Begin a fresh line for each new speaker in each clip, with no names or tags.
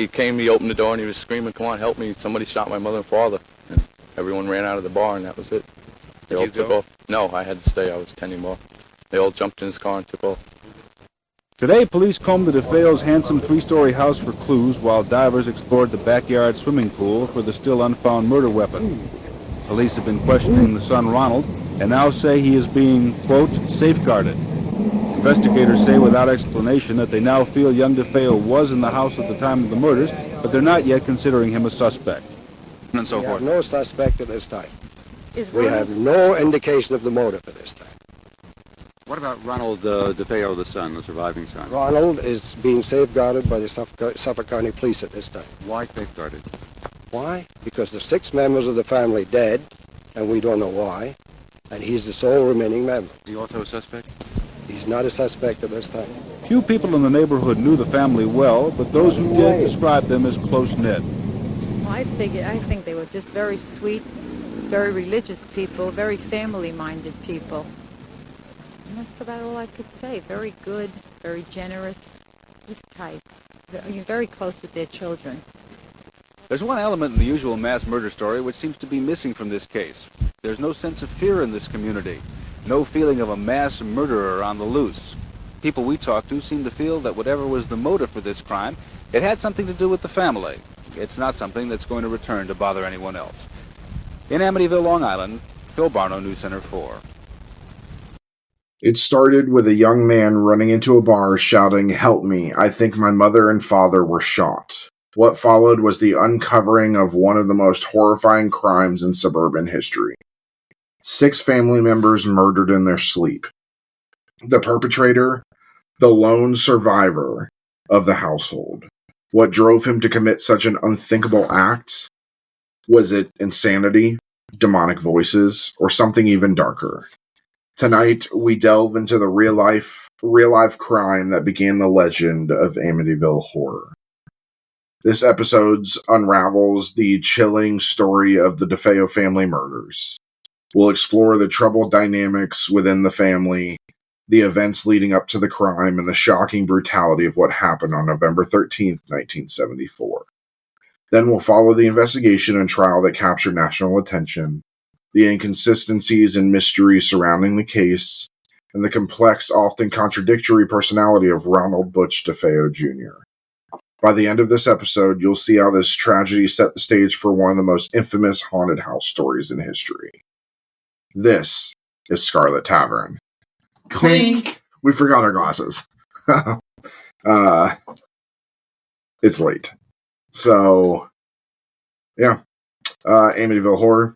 he came, he opened the door, and he was screaming, "Come on, help me. Somebody shot my mother and father." And everyone ran out of the bar, and that was it. They all took off. No, I had to stay. I was tending bar. They all jumped in his car and took off.
Today, police combed the DeFeo's handsome three-story house for clues while divers explored the backyard swimming pool for the still unfound murder weapon. Police have been questioning the son, Ronald, and now say he is being, quote, safeguarded. Investigators say without explanation that they now feel young DeFeo was in the house at the time of the murders, but they're not yet considering him a suspect.
And so forth.
No suspect at this time. We have no indication of the motive at this time.
What about Ronald DeFeo, the son, the surviving son?
Ronald is being safeguarded by the Suffolk County Police at this time.
Why safeguarded?
Why? Because there's 6 members of the family dead, and we don't know why, and he's the sole remaining member.
Is he also a suspect?
He's not a suspect at this time.
Few people in the neighborhood knew the family well, but those who did described them as close-knit.
Well, I think they were just very sweet, very religious people, very family-minded people. And that's about all I could say. Very good, very generous, just tight. Very close with their children.
There's one element in the usual mass murder story which seems to be missing from this case. There's no sense of fear in this community. No feeling of a mass murderer on the loose. People we talked to seem to feel that whatever was the motive for this crime, it had something to do with the family. It's not something that's going to return to bother anyone else. In Amityville, Long Island, Phil Barno, News Center 4.
It started with a young man running into a bar shouting, "Help me, I think my mother and father were shot." What followed was the uncovering of one of the most horrifying crimes in suburban history. 6 family members murdered in their sleep. The perpetrator, the lone survivor of the household. What drove him to commit such an unthinkable act? Was it insanity, demonic voices, or something even darker? Tonight, we delve into the real-life crime that began the legend of Amityville Horror. This episode unravels the chilling story of the DeFeo family murders. We'll explore the troubled dynamics within the family, the events leading up to the crime, and the shocking brutality of what happened on November 13th, 1974. Then we'll follow the investigation and trial that captured national attention, the inconsistencies and mysteries surrounding the case, and the complex, often contradictory personality of Ronald Butch DeFeo Jr. By the end of this episode, you'll see how this tragedy set the stage for one of the most infamous haunted house stories in history. This is Scarlet Tavern. Clink! We forgot our glasses. It's late. So, yeah. Amityville Horror.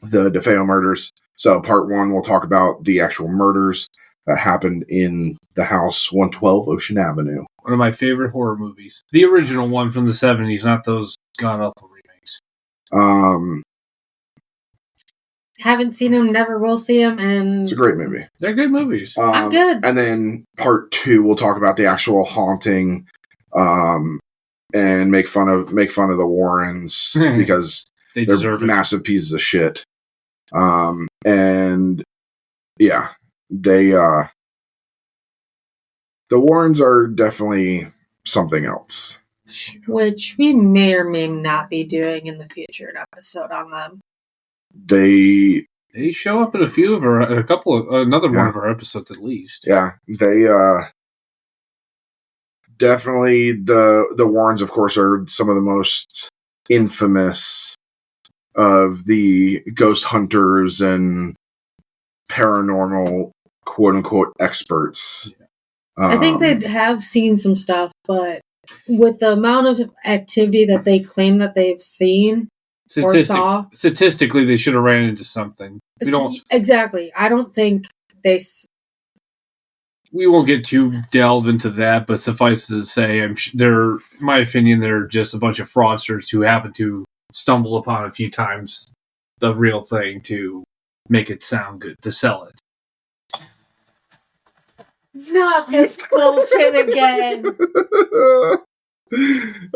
The DeFeo murders. So part 1, we'll talk about the actual murders that happened in the house, 112 Ocean Avenue.
One of my favorite horror movies. The original one from the 70s, not those god-awful remakes.
Haven't seen them, never will see them, and...
It's a great movie.
They're good movies.
I'm good.
And then part 2, we'll talk about the actual haunting, and make fun of the Warrens, because they're massive pieces of shit. And yeah, the Warrens are definitely something else.
Which we may or may not be doing in the future, an episode on them.
They
show up in another one of our episodes at least.
Yeah, they definitely the Warrens, of course, are some of the most infamous of the ghost hunters and paranormal quote-unquote experts.
I think they have seen some stuff, but with the amount of activity that they claim that they've seen or saw...
Statistically, they should have ran into something.
Exactly. I don't think they...
We won't get too delved into that, but suffice to say, in my opinion, they're just a bunch of fraudsters who happen to stumble upon a few times the real thing to make it sound good, to sell it.
Not this bullshit again.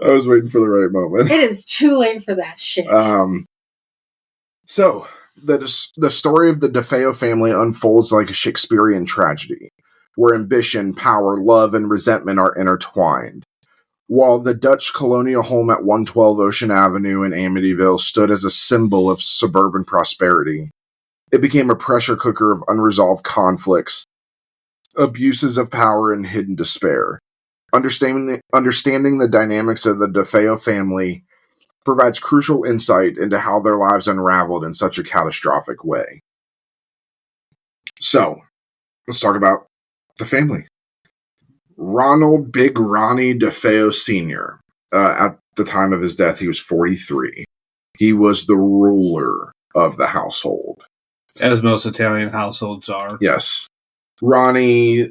I was waiting for the right moment.
It is too late for that shit.
So, the story of the DeFeo family unfolds like a Shakespearean tragedy, where ambition, power, love, and resentment are intertwined. While the Dutch colonial home at 112 Ocean Avenue in Amityville stood as a symbol of suburban prosperity, it became a pressure cooker of unresolved conflicts, abuses of power, and hidden despair. Understanding the dynamics of the DeFeo family provides crucial insight into how their lives unraveled in such a catastrophic way. So, let's talk about the family. Ronald Big Ronnie DeFeo Sr. At the time of his death, he was 43. He was the ruler of the household.
As most Italian households are.
Yes. Ronnie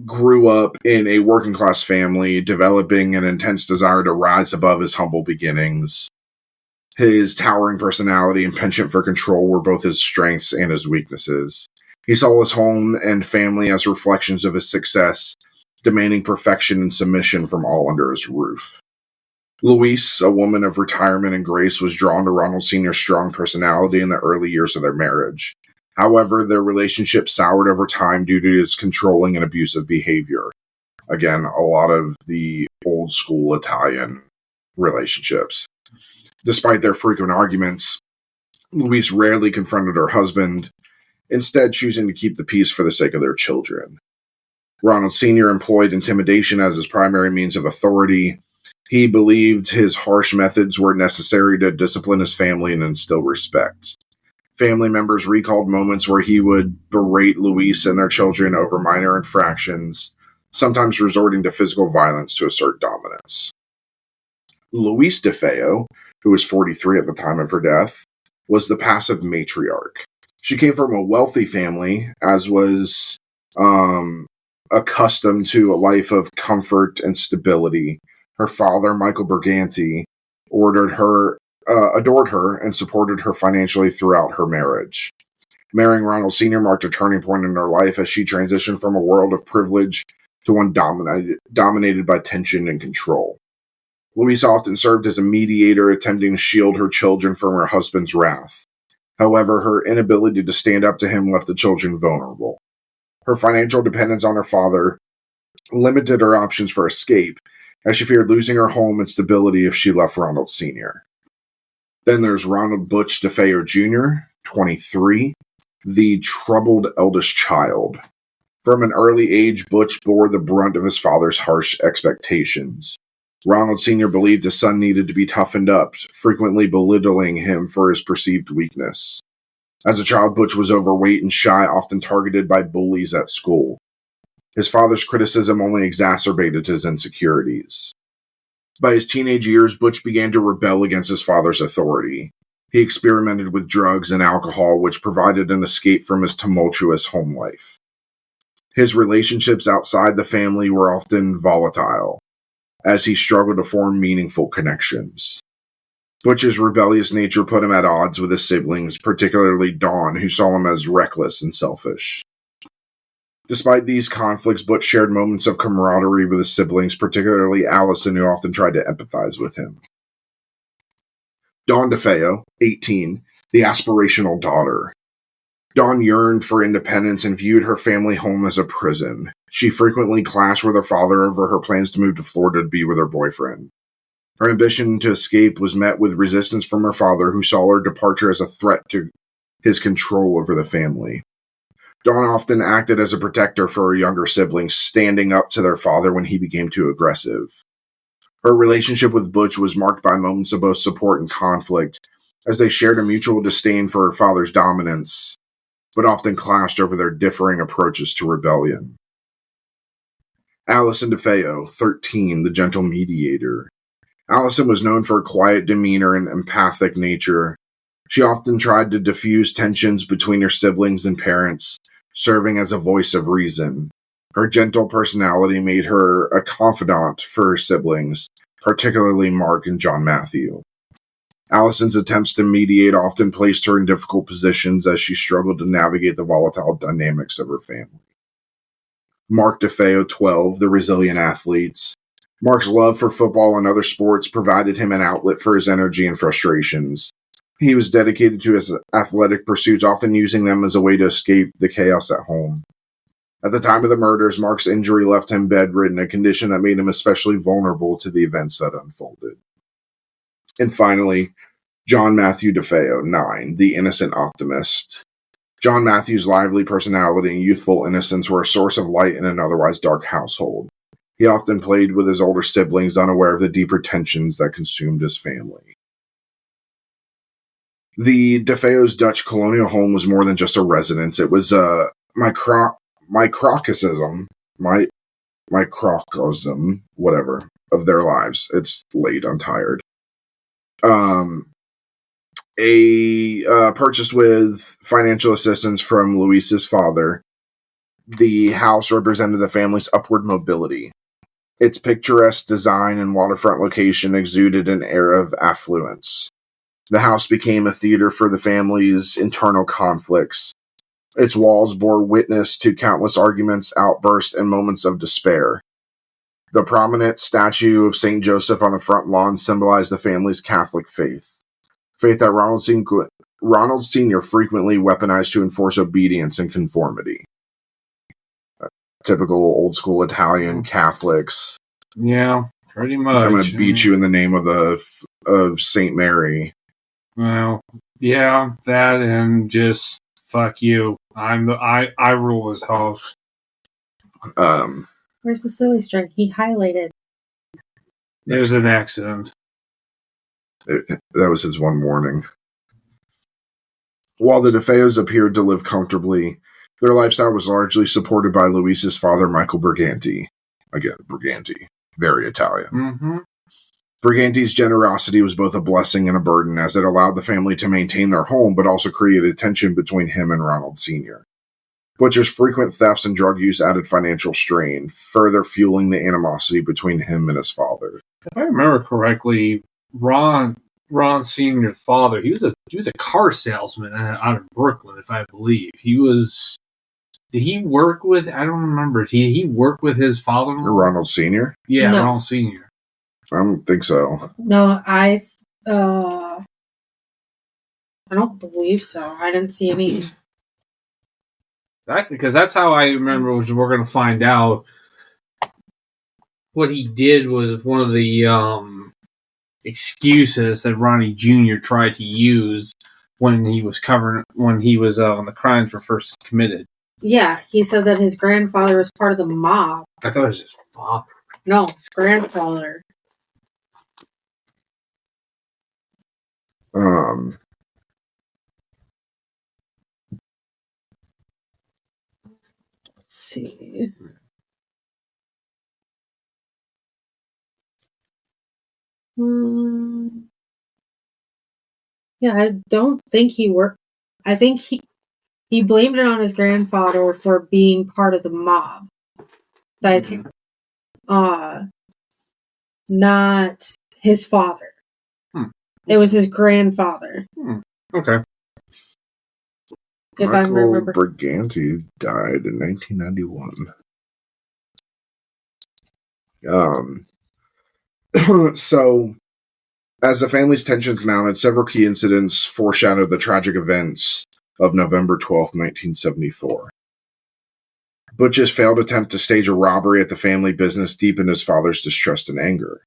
grew up in a working-class family, developing an intense desire to rise above his humble beginnings. His towering personality and penchant for control were both his strengths and his weaknesses. He saw his home and family as reflections of his success, demanding perfection and submission from all under his roof. Louise, a woman of retirement and grace, was drawn to Ronald Sr.'s strong personality in the early years of their marriage. However, their relationship soured over time due to his controlling and abusive behavior. Again, a lot of the old school Italian relationships. Despite their frequent arguments, Louise rarely confronted her husband, instead choosing to keep the peace for the sake of their children. Ronald Sr. employed intimidation as his primary means of authority. He believed his harsh methods were necessary to discipline his family and instill respect. Family members recalled moments where he would berate Louise and their children over minor infractions, sometimes resorting to physical violence to assert dominance. Louise DeFeo, who was 43 at the time of her death, was the passive matriarch. She came from a wealthy family, as was accustomed to a life of comfort and stability. Her father, Michael Berganti, adored her and supported her financially throughout her marriage. Marrying Ronald Sr. marked a turning point in her life as she transitioned from a world of privilege to one dominated by tension and control. Louise often served as a mediator, attempting to shield her children from her husband's wrath. However, her inability to stand up to him left the children vulnerable. Her financial dependence on her father limited her options for escape, as she feared losing her home and stability if she left Ronald Sr. Then there's Ronald Butch DeFeo Jr., 23, the troubled eldest child. From an early age, Butch bore the brunt of his father's harsh expectations. Ronald Sr. believed his son needed to be toughened up, frequently belittling him for his perceived weakness. As a child, Butch was overweight and shy, often targeted by bullies at school. His father's criticism only exacerbated his insecurities. By his teenage years, Butch began to rebel against his father's authority. He experimented with drugs and alcohol, which provided an escape from his tumultuous home life. His relationships outside the family were often volatile, as he struggled to form meaningful connections. Butch's rebellious nature put him at odds with his siblings, particularly Dawn, who saw him as reckless and selfish. Despite these conflicts, Butch shared moments of camaraderie with his siblings, particularly Allison, who often tried to empathize with him. Dawn DeFeo, 18, the aspirational daughter. Dawn yearned for independence and viewed her family home as a prison. She frequently clashed with her father over her plans to move to Florida to be with her boyfriend. Her ambition to escape was met with resistance from her father, who saw her departure as a threat to his control over the family. Dawn often acted as a protector for her younger siblings, standing up to their father when he became too aggressive. Her relationship with Butch was marked by moments of both support and conflict, as they shared a mutual disdain for her father's dominance, but often clashed over their differing approaches to rebellion. Allison DeFeo, 13, the gentle mediator. Allison was known for her quiet demeanor and empathic nature. She often tried to diffuse tensions between her siblings and parents, serving as a voice of reason. Her gentle personality made her a confidant for her siblings, particularly Mark and John Matthew. Allison's attempts to mediate often placed her in difficult positions as she struggled to navigate the volatile dynamics of her family. Mark DeFeo, 12, the resilient athlete. Mark's love for football and other sports provided him an outlet for his energy and frustrations. He was dedicated to his athletic pursuits, often using them as a way to escape the chaos at home. At the time of the murders, Mark's injury left him bedridden, a condition that made him especially vulnerable to the events that unfolded. And finally, John Matthew DeFeo, 9, the innocent optimist. John Matthew's lively personality and youthful innocence were a source of light in an otherwise dark household. He often played with his older siblings, unaware of the deeper tensions that consumed his family. The DeFeo's Dutch colonial home was more than just a residence. It was a microcosm, whatever, of their lives. It's late, I'm tired. Purchased with financial assistance from Luis's father, the house represented the family's upward mobility. Its picturesque design and waterfront location exuded an air of affluence. The house became a theater for the family's internal conflicts. Its walls bore witness to countless arguments, outbursts, and moments of despair. The prominent statue of St. Joseph on the front lawn symbolized the family's Catholic faith that Ronald Sr. frequently weaponized to enforce obedience and conformity. Typical old-school Italian Catholics.
Yeah, pretty much.
I'm going to beat you in the name of St. Mary.
Well, yeah, that and just fuck you. I rule this house.
Where's the silly string? He highlighted.
It was an accident.
That was his one warning. While the DeFeos appeared to live comfortably, their lifestyle was largely supported by Luis's father, Michael Briganti. Again, Briganti. Very Italian.
Mm-hmm.
Briganti's generosity was both a blessing and a burden, as it allowed the family to maintain their home, but also created tension between him and Ronald Sr. Butcher's frequent thefts and drug use added financial strain, further fueling the animosity between him and his father.
If I remember correctly, Ron Sr.'s father, he was a car salesman out of Brooklyn, if I believe. Did he work with, I don't remember, did he work with his father-in-law?
Ronald Sr.?
Yeah,
No.
Ronald Sr.
I don't think so.
No, I don't believe so. I didn't see any.
Because that's how I remember, which we're going to find out. What he did was one of the excuses that Ronnie Jr. tried to use when he was when the crimes were first committed.
Yeah, he said that his grandfather was part of the mob.
I thought it was his father.
No, his grandfather.
Let's
see. Yeah, I don't think he worked. I think he blamed it on his grandfather for being part of the mob. Not his father. It was his grandfather.
Okay.
If
Michael
I remember.
Briganti died in 1991. So, as the family's tensions mounted, several key incidents foreshadowed the tragic events of November 12th, 1974. Butch's failed attempt to stage a robbery at the family business deepened his father's distrust and anger.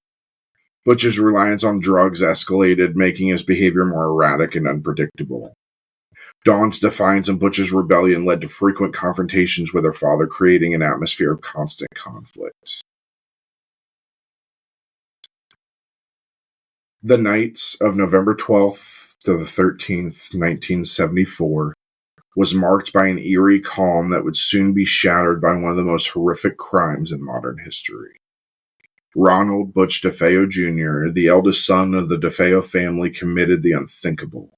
Butch's reliance on drugs escalated, making his behavior more erratic and unpredictable. Dawn's defiance and Butch's rebellion led to frequent confrontations with her father, creating an atmosphere of constant conflict. The night of November 12th to the 13th, 1974, was marked by an eerie calm that would soon be shattered by one of the most horrific crimes in modern history. Ronald Butch DeFeo Jr., the eldest son of the DeFeo family, committed the unthinkable.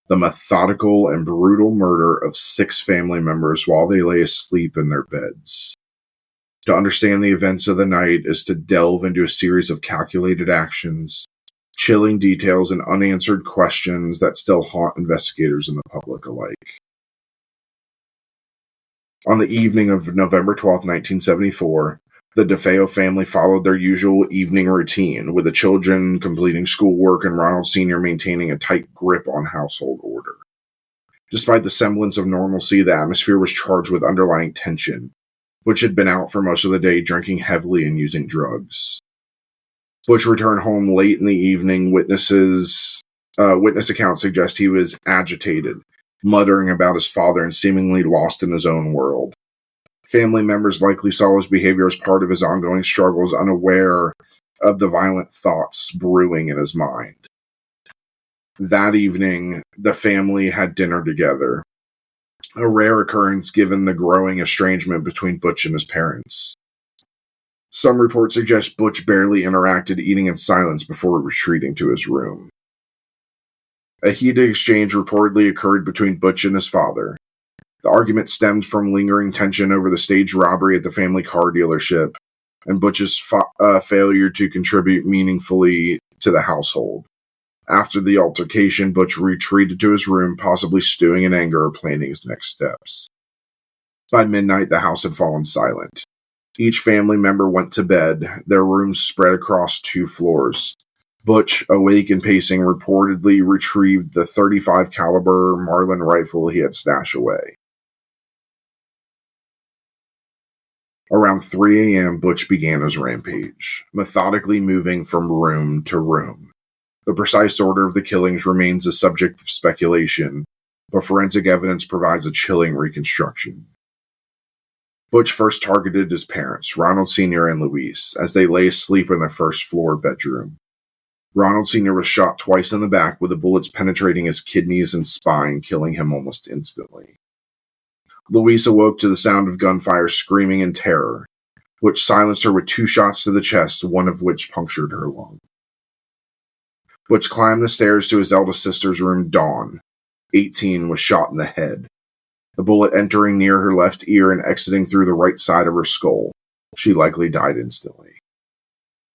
The methodical and brutal murder of 6 family members while they lay asleep in their beds. To understand the events of the night is to delve into a series of calculated actions, chilling details, and unanswered questions that still haunt investigators and the public alike. On the evening of November 12, 1974, the DeFeo family followed their usual evening routine, with the children completing schoolwork and Ronald Sr. maintaining a tight grip on household order. Despite the semblance of normalcy, the atmosphere was charged with underlying tension, Butch had been out for most of the day, drinking heavily and using drugs. Butch returned home late in the evening. Witness accounts suggest he was agitated, muttering about his father and seemingly lost in his own world. Family members likely saw his behavior as part of his ongoing struggles, unaware of the violent thoughts brewing in his mind. That evening, the family had dinner together, a rare occurrence given the growing estrangement between Butch and his parents. Some reports suggest Butch barely interacted, eating in silence before retreating to his room. A heated exchange reportedly occurred between Butch and his father. The argument stemmed from lingering tension over the staged robbery at the family car dealership and Butch's failure to contribute meaningfully to the household. After the altercation, Butch retreated to his room, possibly stewing in anger or planning his next steps. By midnight, the house had fallen silent. Each family member went to bed, their rooms spread across 2 floors. Butch, awake and pacing, reportedly retrieved the .35 caliber Marlin rifle he had stashed away. Around 3 a.m., Butch began his rampage, methodically moving from room to room. The precise order of the killings remains a subject of speculation, but forensic evidence provides a chilling reconstruction. Butch first targeted his parents, Ronald Sr. and Louise, as they lay asleep in their first-floor bedroom. Ronald Sr. was shot twice in the back, with the bullets penetrating his kidneys and spine, killing him almost instantly. Louise awoke to the sound of gunfire, screaming in terror. Butch silenced her with 2 shots to the chest, one of which punctured her lung. Butch climbed the stairs to his eldest sister's room. Dawn, 18, was shot in the head, the bullet entering near her left ear and exiting through the right side of her skull. She likely died instantly.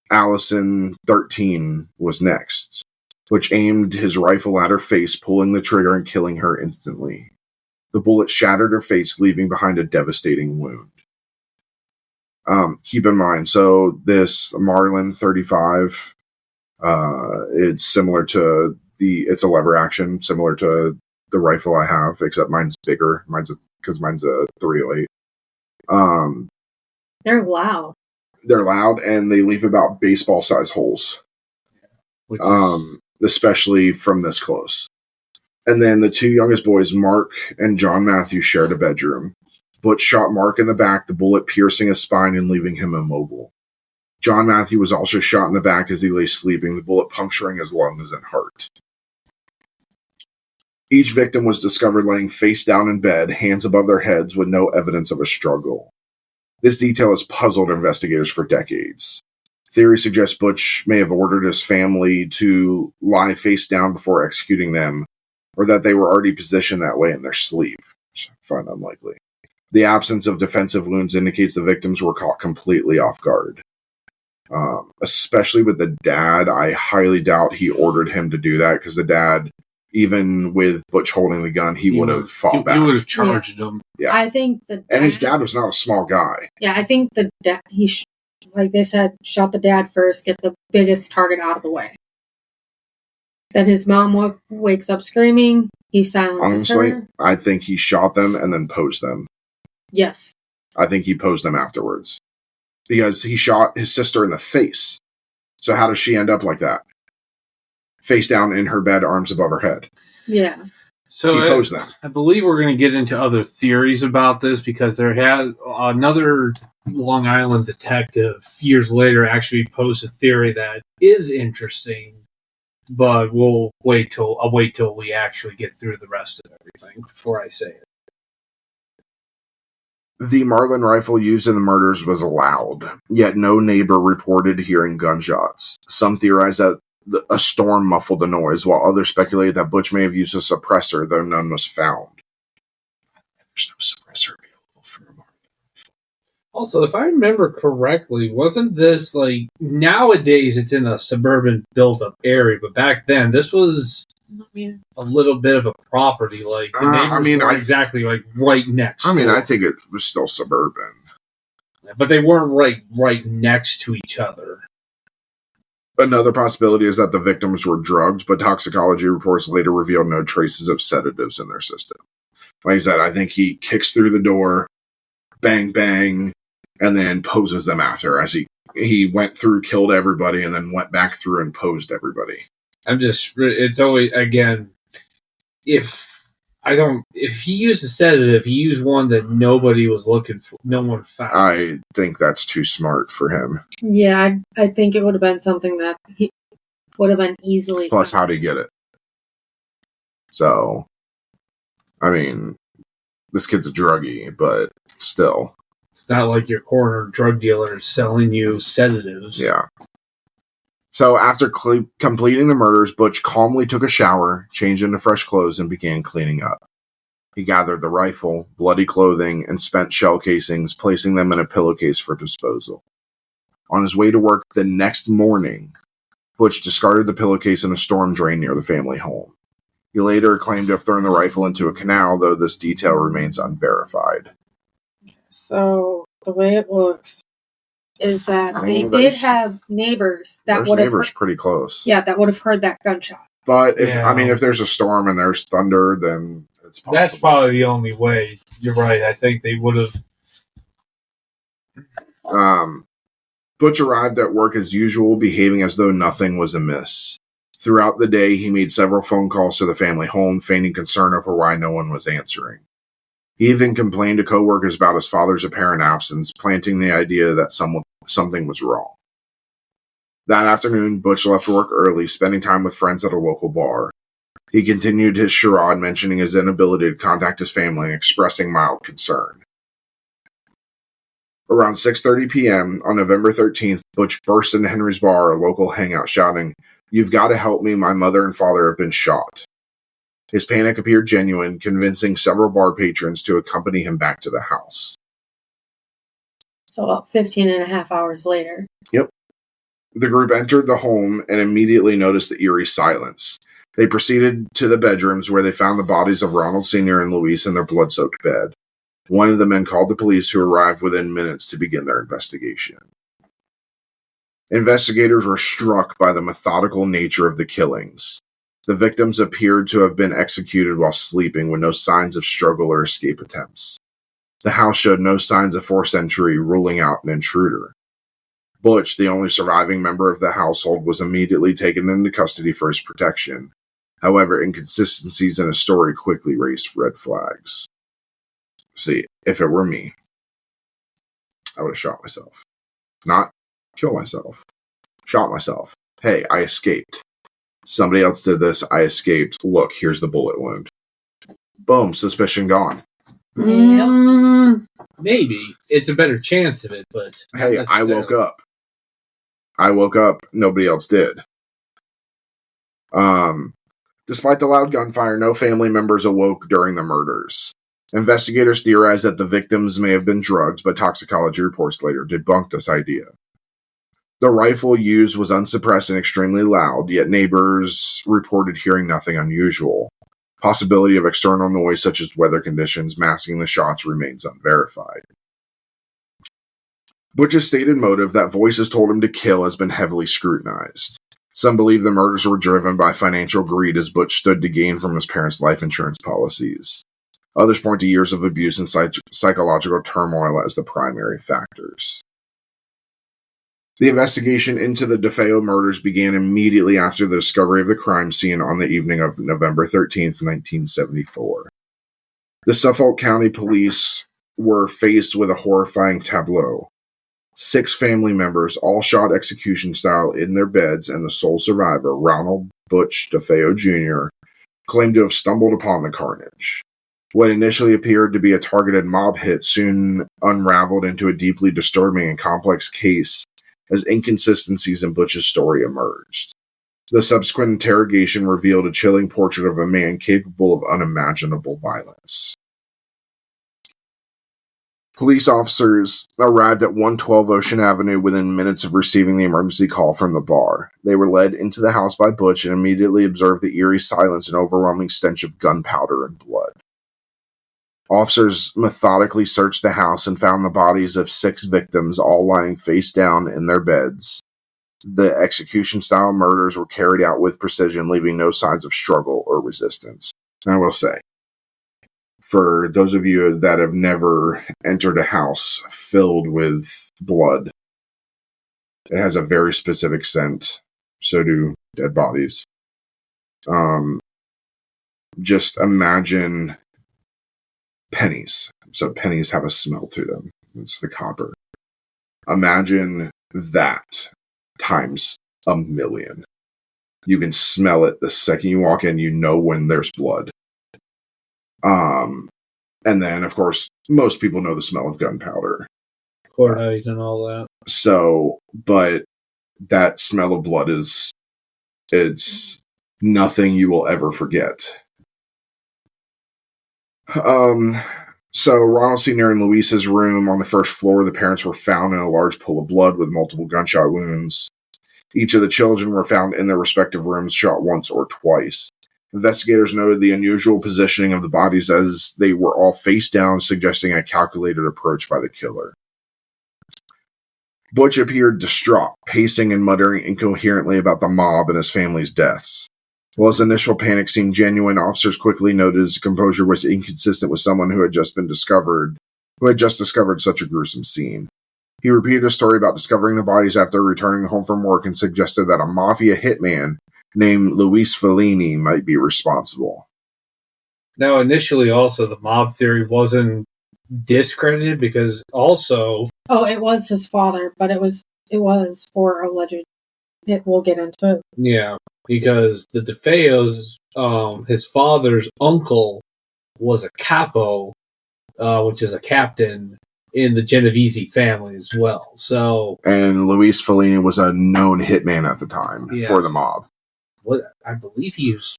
Allison, 13, was next. Butch aimed his rifle at her face, pulling the trigger and killing her instantly. The bullet shattered her face, leaving behind a devastating wound. Keep in mind, so this Marlin 35, it's similar to it's a lever action, similar to the rifle I have, except mine's bigger. Mine's a 308.
They're loud.
They're loud, and they leave about baseball-size holes. Especially from this close. And then the 2 youngest boys, Mark and John Matthew, shared a bedroom. Butch shot Mark in the back, the bullet piercing his spine and leaving him immobile. John Matthew was also shot in the back as he lay sleeping, the bullet puncturing his lungs and heart. Each victim was discovered laying face down in bed, hands above their heads, with no evidence of a struggle. This detail has puzzled investigators for decades. Theory suggests Butch may have ordered his family to lie face down before executing them, or that they were already positioned that way in their sleep, which I find unlikely. The absence of defensive wounds indicates the victims were caught completely off guard. Especially with the dad, I highly doubt he ordered him to do that, because the dad, even with Butch holding the gun, he would have fought back.
He would have charged him.
Yeah.
I think
and his dad was not a small guy.
Yeah, I think the dad, like they said, shot the dad first, get the biggest target out of the way. Then his mom wakes up screaming. He silences her.
Honestly, I think he shot them and then posed them.
Yes.
I think he posed them afterwards. Because he shot his sister in the face. So how does she end up like that? Face down in her bed, arms above her head.
Yeah.
So
he posed them.
I believe we're going to get into other theories about this, because there had another Long Island detective years later actually posed a theory that is interesting. But I'll wait till we actually get through the rest of everything before I say it.
The Marlin rifle used in the murders was loud, yet no neighbor reported hearing gunshots. Some theorize that a storm muffled the noise, while others speculated that Butch may have used a suppressor, though none was found. There's no suppressor available for a Marlin rifle.
Also, if I remember correctly, wasn't this like, nowadays it's in a suburban built-up area, but back then this was a little bit of a property, like the neighbors weren't exactly like right next.
I think it was still suburban,
but they weren't right next to each other.
Another possibility is that the victims were drugged, but toxicology reports later revealed no traces of sedatives in their system. Like I said, I think he kicks through the door, bang, bang, and then poses them after as he went through, killed everybody, and then went back through and posed everybody.
It's always, again, if he used a sedative, he used one that nobody was looking for, no one found.
I think that's too smart for him.
Yeah, I think it would have been something that he would have been easily
Plus,
found.
how'd he get it? So, I mean, this kid's a druggie, but still.
It's not like your corner drug dealer is selling you sedatives.
Yeah. So after completing the murders, Butch calmly took a shower, changed into fresh clothes, and began cleaning up. He gathered the rifle, bloody clothing, and spent shell casings, placing them in a pillowcase for disposal. On his way to work the next morning, Butch discarded the pillowcase in a storm drain near the family home. He later claimed to have thrown the rifle into a canal, though this detail remains unverified.
So the way it looks is that they did have neighbors that would have
pretty close.
Yeah, that would have heard that gunshot.
But if there's a storm and there's thunder, then it's possible.
That's probably the only way. You're right. I think they would
have. Butch arrived at work as usual, behaving as though nothing was amiss. Throughout the day, he made several phone calls to the family home, feigning concern over why no one was answering. He even complained to coworkers about his father's apparent absence, planting the idea that something was wrong. That afternoon, Butch left work early, spending time with friends at a local bar. He continued his charade, mentioning his inability to contact his family and expressing mild concern. Around 6:30 p.m. on November 13th, Butch burst into Henry's bar, a local hangout, shouting, "You've got to help me, my mother and father have been shot." His panic appeared genuine, convincing several bar patrons to accompany him back to the house.
So about 15 and a half hours later.
Yep. The group entered the home and immediately noticed the eerie silence. They proceeded to the bedrooms where they found the bodies of Ronald Sr. and Louise in their blood-soaked bed. One of the men called the police, who arrived within minutes to begin their investigation. Investigators were struck by the methodical nature of the killings. The victims appeared to have been executed while sleeping, with no signs of struggle or escape attempts. The house showed no signs of forced entry, ruling out an intruder. Butch, the only surviving member of the household, was immediately taken into custody for his protection. However, inconsistencies in his story quickly raised red flags. See, if it were me, I would have shot myself. Not kill myself. Shot myself. Hey, I escaped. Somebody else did this. I escaped. Look, here's the bullet wound. Boom, suspicion gone.
Maybe. It's a better chance of it, but...
Hey, I woke up. Nobody else did. Despite the loud gunfire, no family members awoke during the murders. Investigators theorized that the victims may have been drugged, but toxicology reports later debunked this idea. The rifle used was unsuppressed and extremely loud, yet neighbors reported hearing nothing unusual. Possibility of external noise such as weather conditions masking the shots remains unverified. Butch's stated motive that voices told him to kill has been heavily scrutinized. Some believe the murders were driven by financial greed as Butch stood to gain from his parents' life insurance policies. Others point to years of abuse and psychological turmoil as the primary factors. The investigation into the DeFeo murders began immediately after the discovery of the crime scene on the evening of November 13th, 1974. The Suffolk County Police were faced with a horrifying tableau. 6 family members, all shot execution style in their beds, and the sole survivor, Ronald Butch DeFeo Jr., claimed to have stumbled upon the carnage. What initially appeared to be a targeted mob hit soon unraveled into a deeply disturbing and complex case as inconsistencies in Butch's story emerged. The subsequent interrogation revealed a chilling portrait of a man capable of unimaginable violence. Police officers arrived at 112 Ocean Avenue within minutes of receiving the emergency call from the bar. They were led into the house by Butch and immediately observed the eerie silence and overwhelming stench of gunpowder and blood. Officers methodically searched the house and found the bodies of 6 victims, all lying face down in their beds. The execution-style murders were carried out with precision, leaving no signs of struggle or resistance. And I will say, For those of you that have never entered a house filled with blood, it has a very specific scent. So do dead bodies. Just imagine pennies. So pennies have a smell to them. It's the copper. Imagine that times 1,000,000. You can smell it the second you walk in. You know when there's blood. And then, of course, most people know the smell of gunpowder.
Chloride and all that.
So, but that smell of blood it's nothing you will ever forget. So Ronald Sr. and Luis's room on the first floor, the parents were found in a large pool of blood with multiple gunshot wounds. Each of the children were found in their respective rooms, shot once or twice. Investigators noted the unusual positioning of the bodies as they were all face down, suggesting a calculated approach by the killer. Butch appeared distraught, pacing and muttering incoherently about the mob and his family's deaths. While his initial panic seemed genuine, officers quickly noted his composure was inconsistent with someone who had just discovered such a gruesome scene. He repeated a story about discovering the bodies after returning home from work and suggested that a mafia hitman named Luis Fellini might be responsible.
Now, initially, also, the mob theory wasn't discredited because also...
Oh, it was his father, but it was for alleged... We'll get into it.
Yeah, because the DeFeos, his father's uncle was a capo, which is a captain in the Genovese family as well. So,
and Luis Fellini was a known hitman at the time for the mob.
I believe he was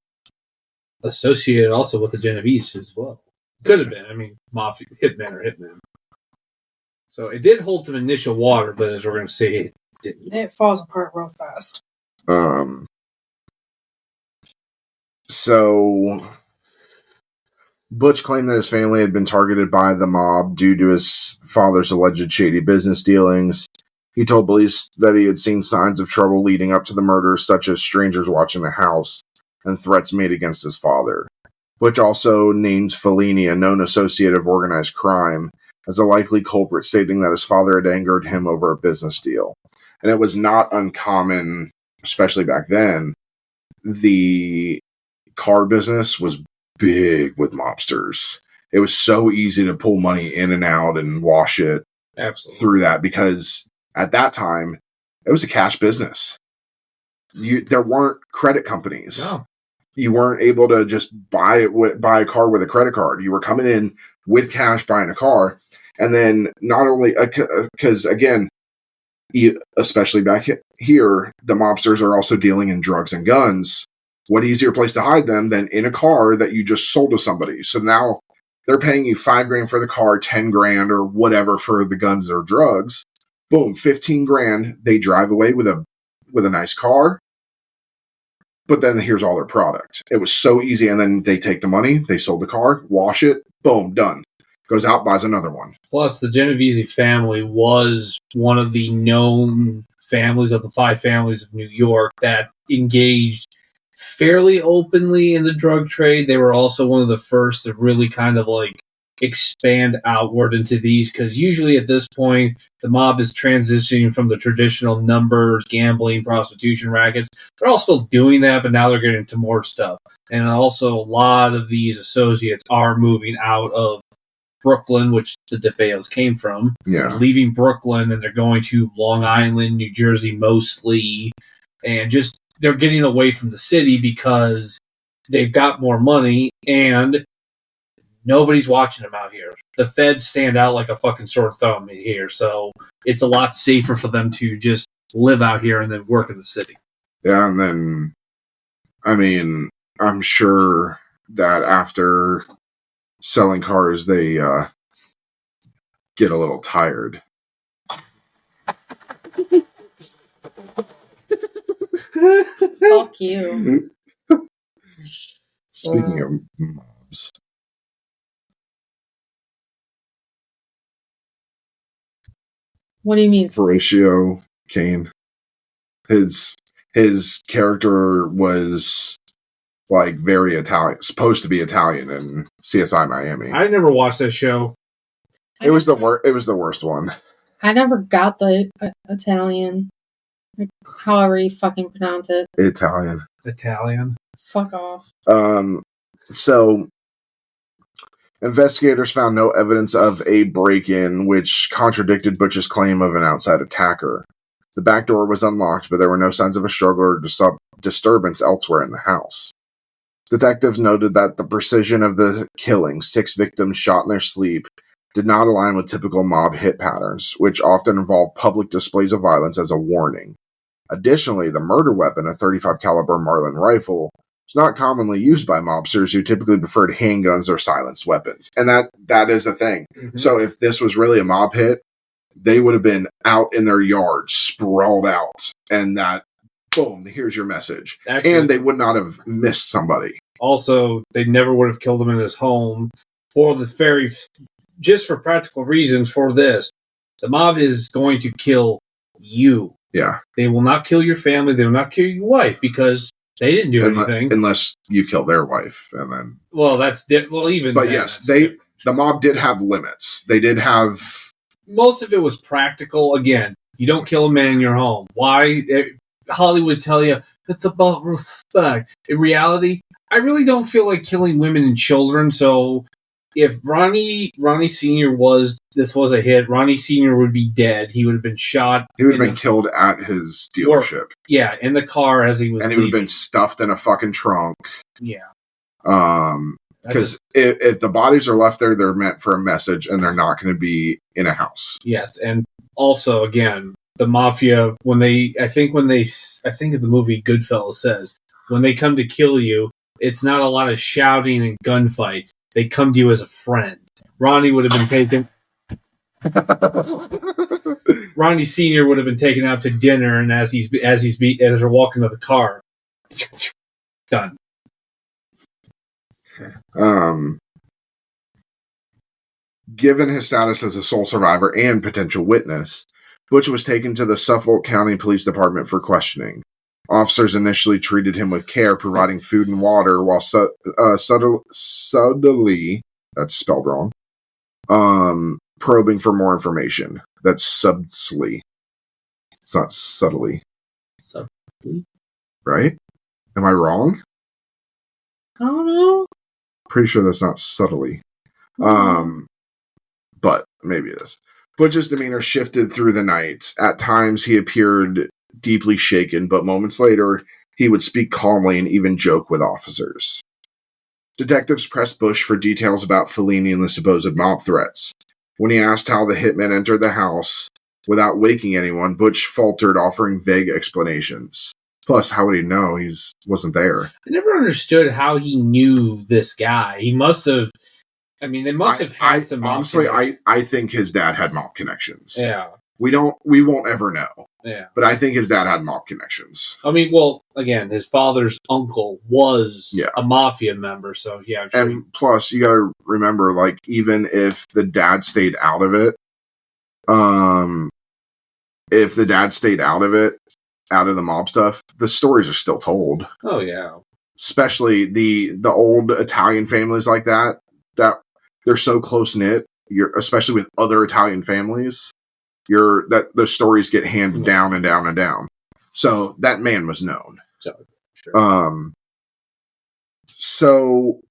associated also with the Genovese as well. Could have been. I mean, mafia hitman or hitman. So it did hold some initial water, but as we're going to see, it didn't.
It falls apart real fast.
So Butch claimed that his family had been targeted by the mob due to his father's alleged shady business dealings. He told police that he had seen signs of trouble leading up to the murders, such as strangers watching the house and threats made against his father. Butch also named Fellini a known associate of organized crime as a likely culprit, stating that his father had angered him over a business deal. And it was not uncommon, especially back then, the car business was big with mobsters. It was so easy to pull money in and out and wash it through that because at that time, it was a cash business. There weren't credit companies. No. You weren't able to just buy a car with a credit card. You were coming in with cash buying a car. And then not only, because again, especially back here, the mobsters are also dealing in drugs and guns. What easier place to hide them than in a car that you just sold to somebody? So now they're paying you $5,000 for the car, $10,000 or whatever for the guns or drugs. Boom, $15,000. They drive away with a nice car. But then here's all their product. It was so easy. And then they take the money, they sold the car, wash it, boom, done. Goes out, buys another one.
Plus, the Genovese family was one of the known families of the 5 families of New York that engaged fairly openly in the drug trade. They were also one of the first to really kind of like expand outward into these, because usually at this point, the mob is transitioning from the traditional numbers, gambling, prostitution rackets. They're all still doing that, but now they're getting into more stuff. And also, a lot of these associates are moving out of Brooklyn, which the DeFeos came from.
Yeah.
They're leaving Brooklyn and they're going to Long Island, New Jersey mostly, and just they're getting away from the city because they've got more money and nobody's watching them out here. The feds stand out like a fucking sore thumb here, so it's a lot safer for them to just live out here and then work in the city.
Yeah, and then, I mean, I'm sure that after selling cars, they get a little tired.
Fuck you.
Speaking of mobs.
What do you mean?
Horatio Kane. His character was like very Italian, supposed to be Italian in CSI Miami.
I never watched that show.
It was the worst. It was the worst one.
I never got the Italian, like, however you fucking pronounce it.
Italian.
Fuck off.
So investigators found no evidence of a break-in, which contradicted Butch's claim of an outside attacker. The back door was unlocked, but there were no signs of a struggle or disturbance elsewhere in the house. Detectives noted that the precision of the killing, 6 victims shot in their sleep, did not align with typical mob hit patterns, which often involve public displays of violence as a warning. Additionally, the murder weapon, a .35 caliber Marlin rifle, is not commonly used by mobsters who typically preferred handguns or silenced weapons. And that is a thing. Mm-hmm. So if this was really a mob hit, they would have been out in their yard, sprawled out, and that, boom, here's your message. Actually, and they would not have missed somebody.
Also, they never would have killed him in his home for just for practical reasons for this. The mob is going to kill you.
Yeah.
They will not kill your family. They will not kill your wife because they didn't do anything.
Unless you kill their wife. And then.
Well, even.
But yes, the mob did have limits. They did have.
Most of it was practical. Again, you don't kill a man in your home. Why? Hollywood tell you it's about respect. In reality, I really don't feel like killing women and children. So if Ronnie Sr. was a hit, Ronnie Sr. would be dead. He would have been shot.
He would have been killed at his dealership.
Yeah, in the car as he was.
And he would have been stuffed in a fucking trunk.
Yeah.
Because if the bodies are left there, they're meant for a message, and they're not going to be in a house.
Yes, and also again, the mafia I think in the movie Goodfellas says when they come to kill you, it's not a lot of shouting and gunfights. They come to you as a friend. Ronnie would have been taken. Ronnie Sr. would have been taken out to dinner, and as they're walking to the car, done.
Given his status as a sole survivor and potential witness, Butch was taken to the Suffolk County Police Department for questioning. Officers initially treated him with care, providing food and water, while subtly, that's spelled wrong, probing for more information. That's subtly. It's not subtly.
Subtly?
Right? Am I wrong?
I don't know.
Pretty sure that's not subtly. But maybe it is. Butch's demeanor shifted through the night. At times, he appeared deeply shaken, but moments later, he would speak calmly and even joke with officers. Detectives pressed Bush for details about Fellini and the supposed mob threats. When he asked how the hitman entered the house without waking anyone, Butch faltered, offering vague explanations. Plus, how would he know? He wasn't there.
I never understood how he knew this guy. He must have. I mean, they must have had some.
Honestly, I think his dad had mob connections.
Yeah.
We won't ever know.
Yeah.
But I think his dad had mob connections.
I mean, well, again, his father's uncle was a mafia member, so yeah. I'm sure.
And plus, you gotta remember, like, even if the dad stayed out of it, out of the mob stuff, the stories are still told.
Oh yeah.
Especially the old Italian families like that they're so close knit. Especially with other Italian families, the stories get handed down and down and down. So that man was known.
Sure.
So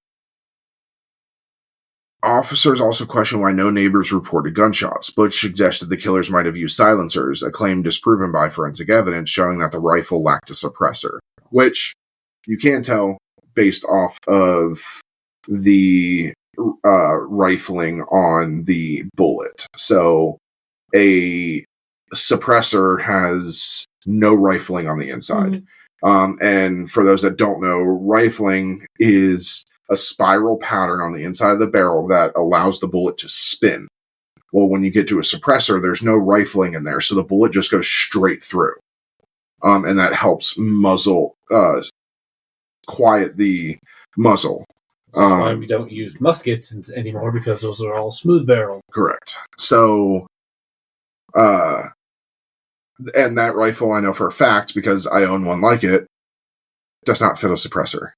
officers also questioned why no neighbors reported gunshots. Butch suggested the killers might have used silencers, a claim disproven by forensic evidence showing that the rifle lacked a suppressor, which you can tell based off of the rifling on the bullet. So a suppressor has no rifling on the inside. Mm-hmm. And for those that don't know, rifling is a spiral pattern on the inside of the barrel that allows the bullet to spin. Well, when you get to a suppressor, there's no rifling in there, so the bullet just goes straight through. And that helps quiet the muzzle.
That's why we don't use muskets anymore, because those are all smooth barrel.
Correct. So, and that rifle I know for a fact, because I own one like it, does not fit a suppressor.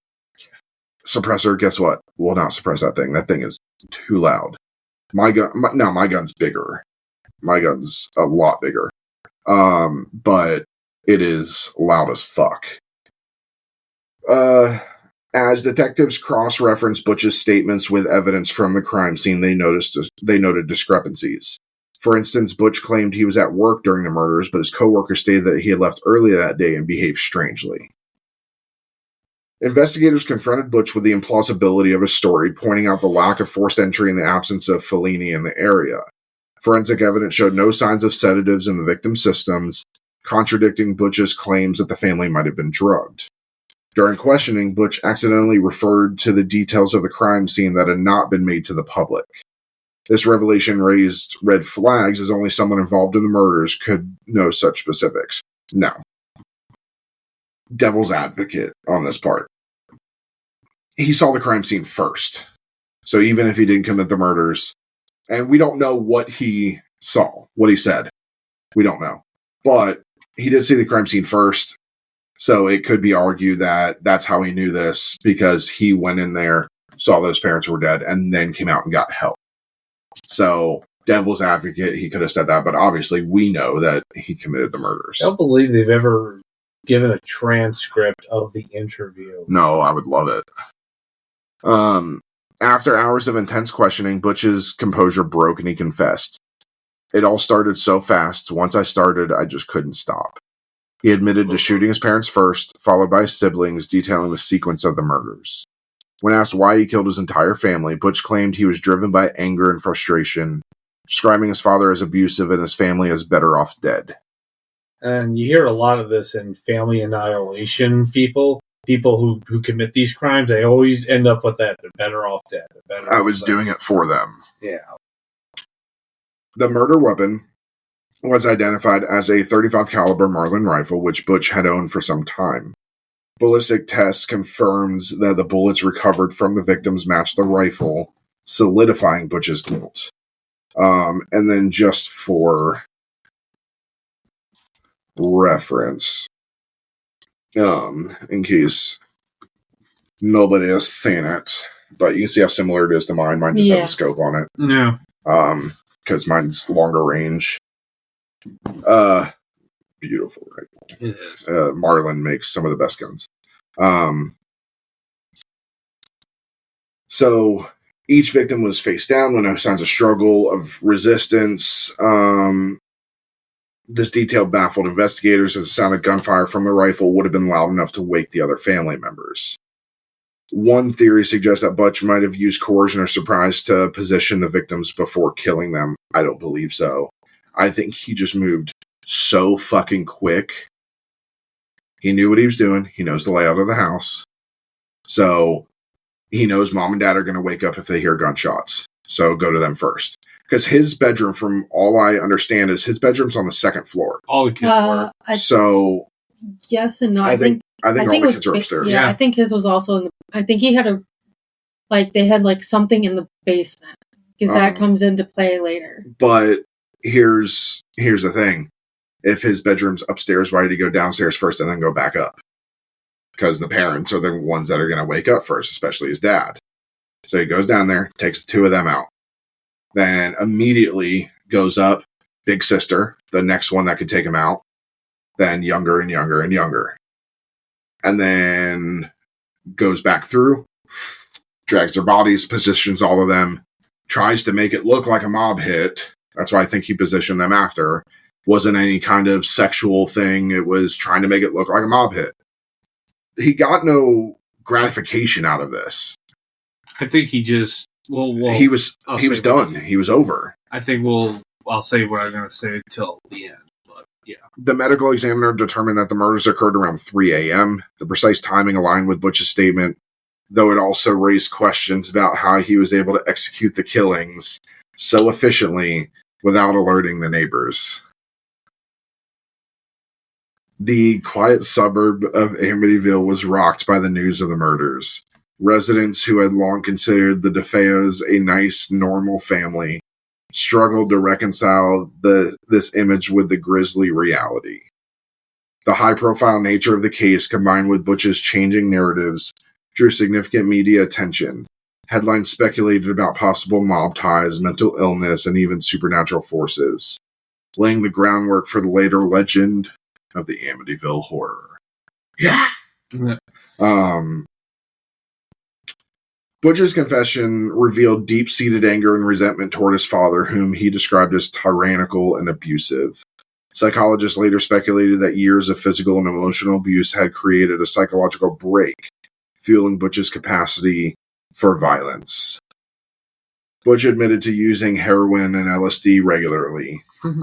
suppressor, guess what? Will not suppress that thing. That thing is too loud. My gun's bigger. My gun's a lot bigger. But it is loud as fuck. As detectives cross-referenced Butch's statements with evidence from the crime scene, they noted discrepancies. For instance, Butch claimed he was at work during the murders, but his coworker stated that he had left early that day and behaved strangely. Investigators confronted Butch with the implausibility of his story, pointing out the lack of forced entry and the absence of Fellini in the area. Forensic evidence showed no signs of sedatives in the victim's systems, contradicting Butch's claims that the family might have been drugged. During questioning, Butch accidentally referred to the details of the crime scene that had not been made to the public. This revelation raised red flags, as only someone involved in the murders could know such specifics. Now, devil's advocate on this part. He saw the crime scene first. So even if he didn't commit the murders, and we don't know what he saw, what he said. We don't know. But he did see the crime scene first. So it could be argued that that's how he knew this, because he went in there, saw that his parents were dead, and then came out and got help. So, devil's advocate, he could have said that, but obviously we know that he committed the murders.
I don't believe they've ever given a transcript of the interview.
No, I would love it. After hours of intense questioning, Butch's composure broke and he confessed. It all started so fast. Once I started, I just couldn't stop. He admitted to shooting his parents first, followed by his siblings, detailing the sequence of the murders. When asked why he killed his entire family, Butch claimed he was driven by anger and frustration, describing his father as abusive and his family as better off dead.
And you hear a lot of this in family annihilation people who commit these crimes. They always end up with that. They're better off dead.
I was doing it for them.
Yeah.
The murder weapon was identified as a .35 caliber Marlin rifle, which Butch had owned for some time. Ballistic tests confirms that the bullets recovered from the victims matched the rifle, solidifying Butch's guilt. And then just for reference, in case nobody has seen it, but you can see how similar it is to mine. Mine just has a scope on it.
Yeah.
Because mine's longer range. Beautiful rifle.
It is.
Marlin makes some of the best guns. So each victim was face down with no signs of struggle, of resistance. This detail baffled investigators as the sound of gunfire from the rifle would have been loud enough to wake the other family members. One theory suggests that Butch might have used coercion or surprise to position the victims before killing them. I don't believe so. I think he just moved so fucking quick. He knew what he was doing. He knows the layout of the house. So he knows mom and dad are going to wake up if they hear gunshots. So go to them first. Because his bedroom, from all I understand, is his bedroom's on the second floor.
All the kids were.
Yes and no.
I think all the kids are upstairs.
Yeah, I think his was also in the... I think he had they had something in the basement. Because that comes into play later.
But here's the thing. If his bedroom's upstairs, why did he go downstairs first and then go back up? Because the parents are the ones that are going to wake up first, especially his dad. So he goes down there, takes the two of them out. Then immediately goes up, big sister, the next one that could take him out. Then younger and younger and younger. And then goes back through, drags their bodies, positions all of them, tries to make it look like a mob hit. That's why I think he positioned them after. Wasn't any kind of sexual thing. It was trying to make it look like a mob hit. He got no gratification out of this.
I think he just...
he was done. He was over.
I think I'll say what I'm going to say till the end. But yeah.
The medical examiner determined that the murders occurred around 3 a.m. The precise timing aligned with Butch's statement, though it also raised questions about how he was able to execute the killings so efficiently without alerting the neighbors. The quiet suburb of Amityville was rocked by the news of the murders. Residents who had long considered the DeFeos a nice, normal family struggled to reconcile this image with the grisly reality. The high-profile nature of the case, combined with Butch's changing narratives, drew significant media attention. Headlines speculated about possible mob ties, mental illness, and even supernatural forces, laying the groundwork for the later legend of the Amityville Horror. Yeah! Butch's confession revealed deep-seated anger and resentment toward his father, whom he described as tyrannical and abusive. Psychologists later speculated that years of physical and emotional abuse had created a psychological break, fueling Butch's capacity for violence. Butch admitted to using heroin and LSD regularly,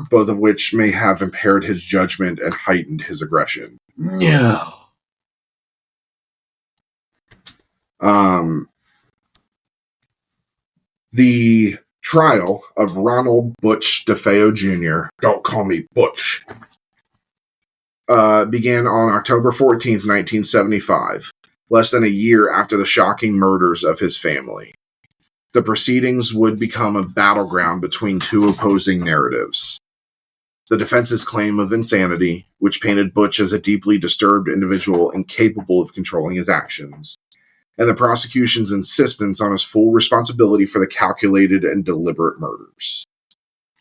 both of which may have impaired his judgment and heightened his aggression.
No.
The trial of Ronald Butch DeFeo Jr., don't call me Butch, began on October 14th, 1975, less than a year after the shocking murders of his family. The proceedings would become a battleground between two opposing narratives. The defense's claim of insanity, which painted Butch as a deeply disturbed individual incapable of controlling his actions, and the prosecution's insistence on his full responsibility for the calculated and deliberate murders.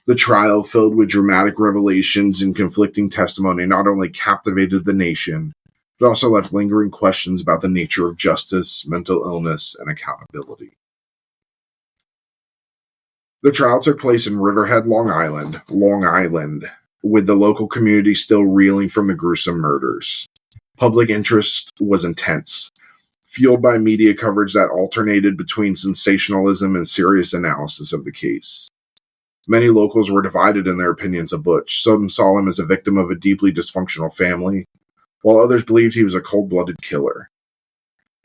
The trial, filled with dramatic revelations and conflicting testimony, not only captivated the nation, but also left lingering questions about the nature of justice, mental illness, and accountability. The trial took place in Riverhead, Long Island, with the local community still reeling from the gruesome murders. Public interest was intense, fueled by media coverage that alternated between sensationalism and serious analysis of the case. Many locals were divided in their opinions of Butch. Some saw him as a victim of a deeply dysfunctional family, while others believed he was a cold-blooded killer.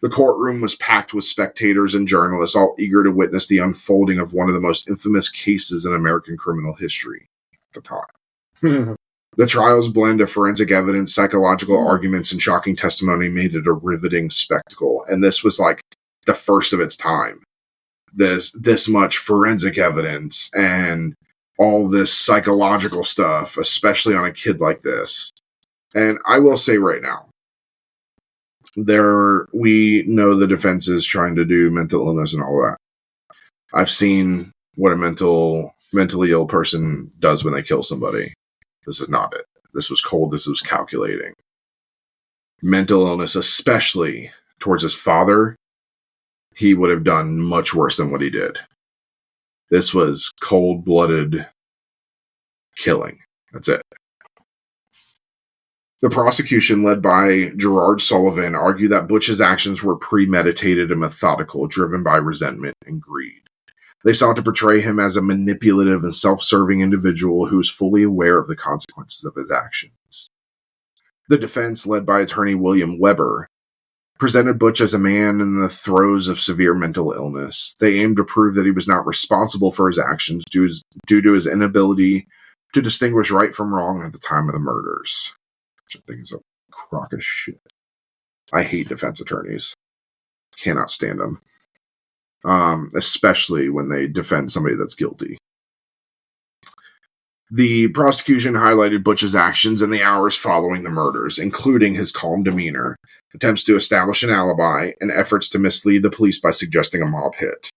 The courtroom was packed with spectators and journalists, all eager to witness the unfolding of one of the most infamous cases in American criminal history at the time. The trial's blend of forensic evidence, psychological arguments, and shocking testimony made it a riveting spectacle, and this was like the first of its time. This much forensic evidence and all this psychological stuff, especially on a kid like this. And I will say right now, we know the defense is trying to do mental illness and all that. I've seen what a mentally ill person does when they kill somebody. This is not it. This was cold. This was calculating. Mental illness, especially towards his father, he would have done much worse than what he did. This was cold-blooded killing. That's it. The prosecution, led by Gerard Sullivan, argued that Butch's actions were premeditated and methodical, driven by resentment and greed. They sought to portray him as a manipulative and self-serving individual who was fully aware of the consequences of his actions. The defense, led by attorney William Weber, presented Butch as a man in the throes of severe mental illness. They aimed to prove that he was not responsible for his actions due to his inability to distinguish right from wrong at the time of the murders. Which I think is a crock of shit. I hate defense attorneys. Cannot stand them. Especially when they defend somebody that's guilty. The prosecution highlighted Butch's actions in the hours following the murders, including his calm demeanor, attempts to establish an alibi, and efforts to mislead the police by suggesting a mob hit.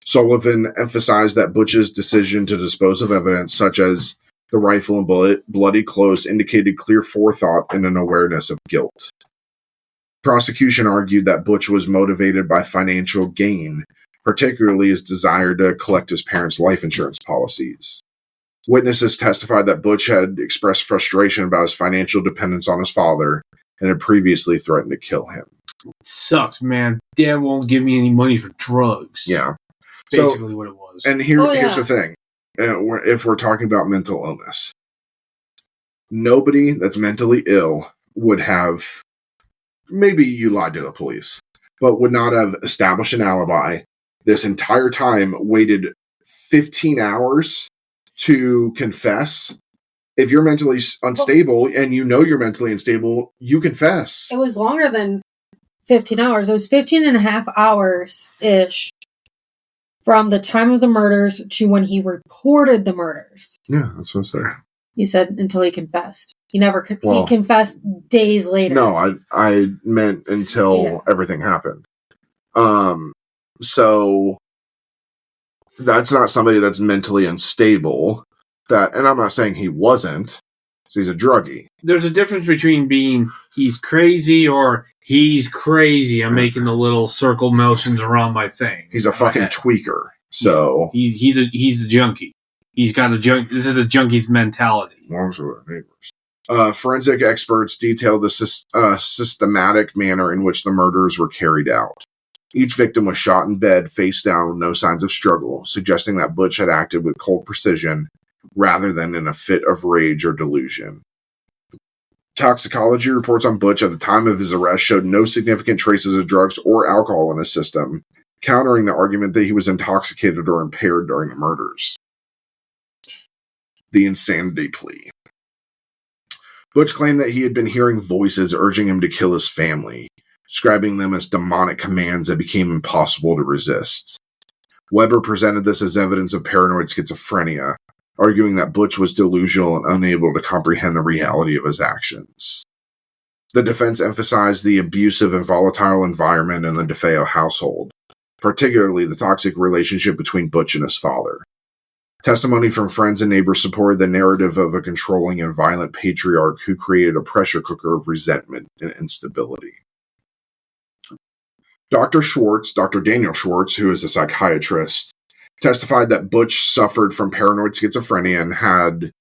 Sullivan emphasized that Butch's decision to dispose of evidence, such as the rifle and bloody clothes, indicated clear forethought and an awareness of guilt. Prosecution argued that Butch was motivated by financial gain, particularly his desire to collect his parents' life insurance policies. Witnesses testified that Butch had expressed frustration about his financial dependence on his father and had previously threatened to kill him.
Sucks, man. Dad won't give me any money for drugs.
Yeah.
Basically what it was.
And here's the thing. If we're talking about mental illness, nobody that's mentally ill would have, maybe you lied to the police, but would not have established an alibi this entire time, waited 15 hours to confess. If you're mentally unstable and you know you're mentally unstable, you confess.
It was longer than 15 hours. It was 15 and a half hours-ish from the time of the murders to when he reported the murders.
Yeah, that's what I'm saying.
You said until he confessed. He never he confessed days later.
No, I meant until everything happened. So that's not somebody that's mentally unstable. And I'm not saying he wasn't. He's a druggie.
There's a difference between being he's crazy or he's crazy. I'm making the little circle motions around my thing.
He's a fucking tweaker. So
he's a junkie. He's got a junk. This is a junkie's mentality.
Forensic experts detailed the systematic manner in which the murders were carried out. Each victim was shot in bed, face down, with no signs of struggle, suggesting that Butch had acted with cold precision rather than in a fit of rage or delusion. Toxicology reports on Butch at the time of his arrest showed no significant traces of drugs or alcohol in his system, countering the argument that he was intoxicated or impaired during the murders. The insanity plea. Butch claimed that he had been hearing voices urging him to kill his family, describing them as demonic commands that became impossible to resist. Weber presented this as evidence of paranoid schizophrenia, arguing that Butch was delusional and unable to comprehend the reality of his actions. The defense emphasized the abusive and volatile environment in the DeFeo household, particularly the toxic relationship between Butch and his father. Testimony from friends and neighbors supported the narrative of a controlling and violent patriarch who created a pressure cooker of resentment and instability. Dr. Daniel Schwartz, who is a psychiatrist, testified that Butch suffered from paranoid schizophrenia and had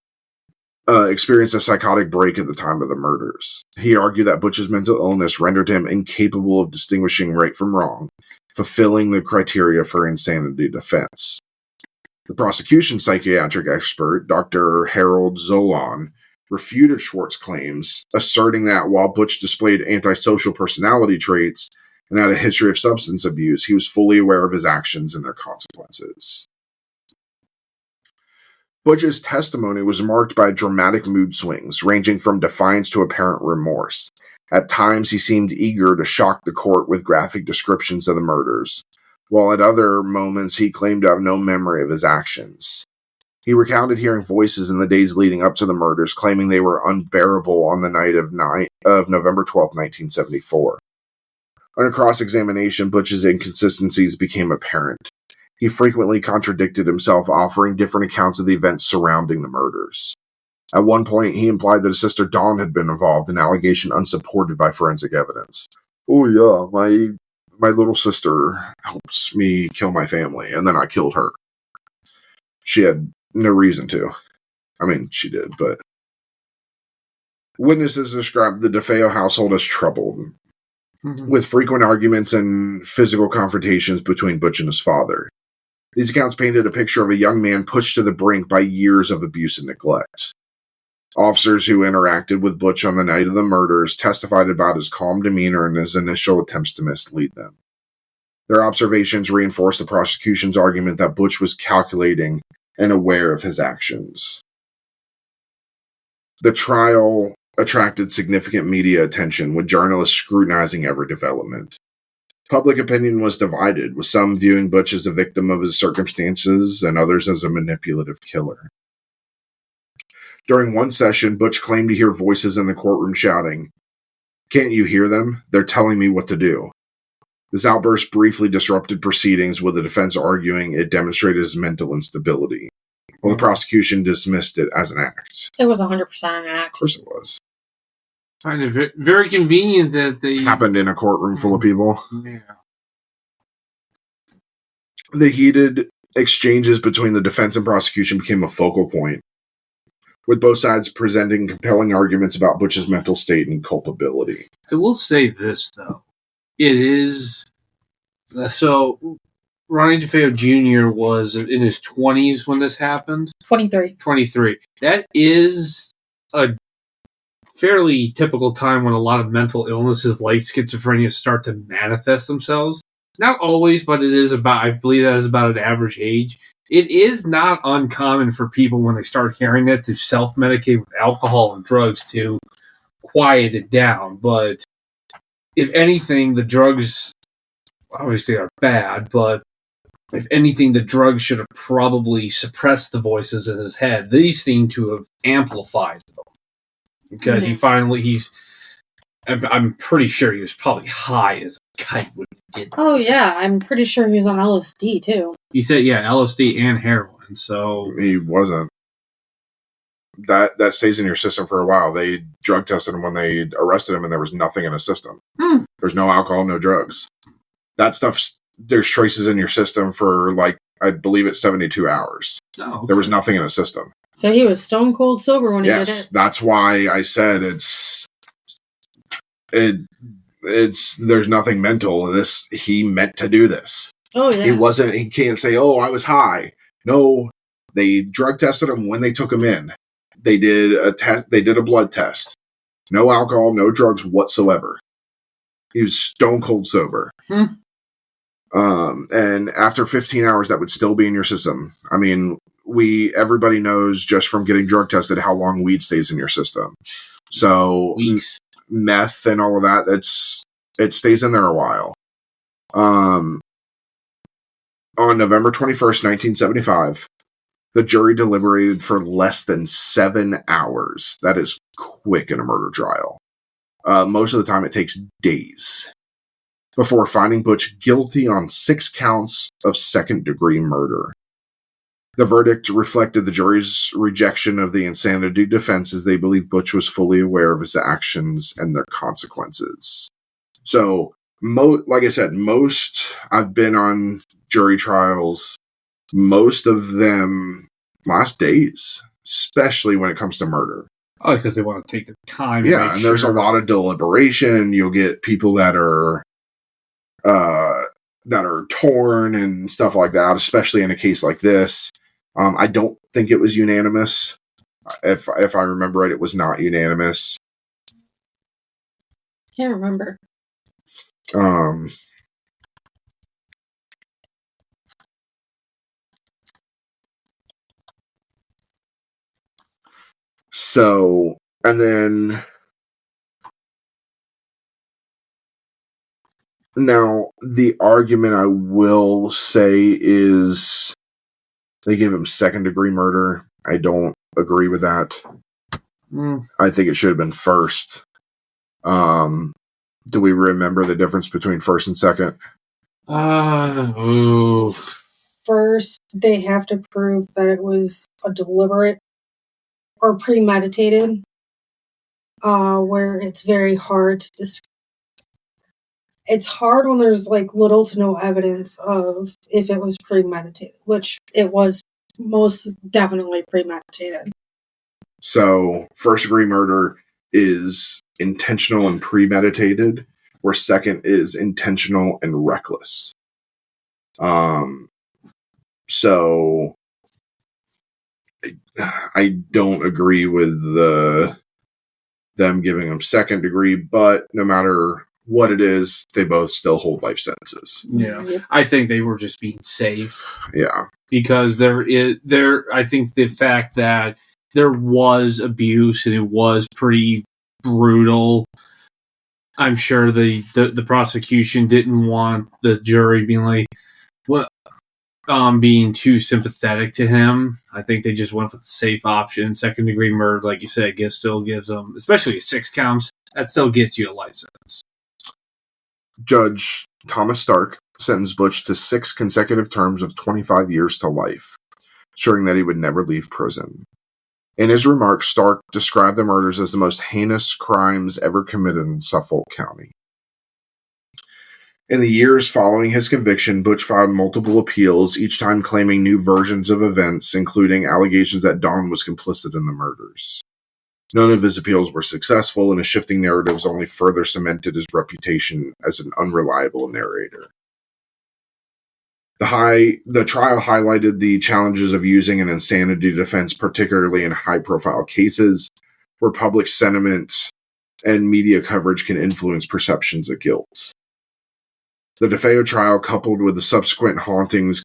experienced a psychotic break at the time of the murders. He argued that Butch's mental illness rendered him incapable of distinguishing right from wrong, fulfilling the criteria for insanity defense. The prosecution psychiatric expert, Dr. Harold Zolan, refuted Schwartz's claims, asserting that while Butch displayed antisocial personality traits and had a history of substance abuse, he was fully aware of his actions and their consequences. Butch's testimony was marked by dramatic mood swings, ranging from defiance to apparent remorse. At times, he seemed eager to shock the court with graphic descriptions of the murders, while at other moments he claimed to have no memory of his actions. He recounted hearing voices in the days leading up to the murders, claiming they were unbearable on the night of November 12, 1974. Under cross-examination, Butch's inconsistencies became apparent. He frequently contradicted himself, offering different accounts of the events surrounding the murders. At one point, he implied that his sister Dawn had been involved, an allegation unsupported by forensic evidence. Oh yeah, my little sister helps me kill my family, and then I killed her. She had no reason to. I mean, she did, but... Witnesses described the DeFeo household as troubled, with frequent arguments and physical confrontations between Butch and his father. These accounts painted a picture of a young man pushed to the brink by years of abuse and neglect. Officers who interacted with Butch on the night of the murders testified about his calm demeanor and his initial attempts to mislead them. Their observations reinforced the prosecution's argument that Butch was calculating and aware of his actions. The trial attracted significant media attention, with journalists scrutinizing every development. Public opinion was divided, with some viewing Butch as a victim of his circumstances and others as a manipulative killer. During one session, Butch claimed to hear voices in the courtroom shouting, "Can't you hear them? They're telling me what to do." This outburst briefly disrupted proceedings, with the defense arguing it demonstrated his mental instability, while the prosecution dismissed it as an act.
It was 100% an act.
Of course it was.
Kind of very convenient that they...
Happened in a courtroom full of people.
Yeah.
The heated exchanges between the defense and prosecution became a focal point, with both sides presenting compelling arguments about Butch's mental state and culpability.
I will say this, though. It is... So, Ronnie DeFeo Jr. was in his 20s when this happened.
23.
That is a fairly typical time when a lot of mental illnesses like schizophrenia start to manifest themselves. Not always, but it is about, I believe that is about an average age. It is not uncommon for people when they start hearing it to self-medicate with alcohol and drugs to quiet it down. But if anything, the drugs obviously are bad, but if anything, the drugs should have probably suppressed the voices in his head. These seem to have amplified them. Because I'm pretty sure he was probably high as guy would get this.
Oh, yeah. I'm pretty sure he was on LSD, too.
He said, yeah, LSD and heroin, so...
He wasn't. That stays in your system for a while. They drug tested him when they arrested him, and there was nothing in his system. There's no alcohol, no drugs. That stuff's... There's traces in your system for, like, I believe it's 72 hours.
Oh, okay.
There was nothing in his system.
So he was stone cold sober when he did it?
Yes, that's why I said it's there's nothing mental. He meant to do this.
Oh, yeah.
He can't say, oh, I was high. No, they drug tested him when they took him in. They did a blood test. No alcohol, no drugs whatsoever. He was stone cold sober. And after 15 hours, that would still be in your system. I mean, everybody knows just from getting drug tested how long weed stays in your system. So
Weeks.
Meth and all of that, it stays in there a while. On November 21st, 1975, the jury deliberated for less than 7 hours. That is quick in a murder trial. Most of the time it takes days before finding Butch guilty on 6 counts of second-degree murder. The verdict reflected the jury's rejection of the insanity defense, as they believed Butch was fully aware of his actions and their consequences. So, like I said, I've been on jury trials, most of them last days, especially when it comes to murder.
Oh, because they want to take the time.
Yeah, and there's a lot of deliberation. You'll get people that are torn and stuff like that, especially in a case like this. I don't think it was unanimous. If I remember right, it was not unanimous.
Can't remember.
So, and then now the argument I will say is they give him second-degree murder. I don't agree with that. I think it should have been first. Do we remember the difference between first and second?
First, they have to prove that it was a deliberate or premeditated, where it's very hard to it's hard when there's like little to no evidence of if it was premeditated, which it was most definitely premeditated.
So, first-degree murder is intentional and premeditated, where second is intentional and reckless. So I don't agree with them giving them second degree, but no matter what it is, they both still hold life sentences.
Yeah, I think they were just being safe.
Yeah,
because I think the fact that there was abuse and it was pretty brutal. I'm sure the prosecution didn't want the jury being like, what, being too sympathetic to him. I think they just went for the safe option. Second degree murder, like you said, still gives them, especially 6 counts, that still gets you a life sentence.
Judge Thomas Stark sentenced Butch to 6 consecutive terms of 25 years to life, assuring that he would never leave prison. In his remarks, Stark described the murders as the most heinous crimes ever committed in Suffolk County. In the years following his conviction, Butch filed multiple appeals, each time claiming new versions of events, including allegations that Dawn was complicit in the murders. None of his appeals were successful, and his shifting narratives only further cemented his reputation as an unreliable narrator. The trial highlighted the challenges of using an insanity defense, particularly in high-profile cases, where public sentiment and media coverage can influence perceptions of guilt. The DeFeo trial, coupled with the subsequent haunting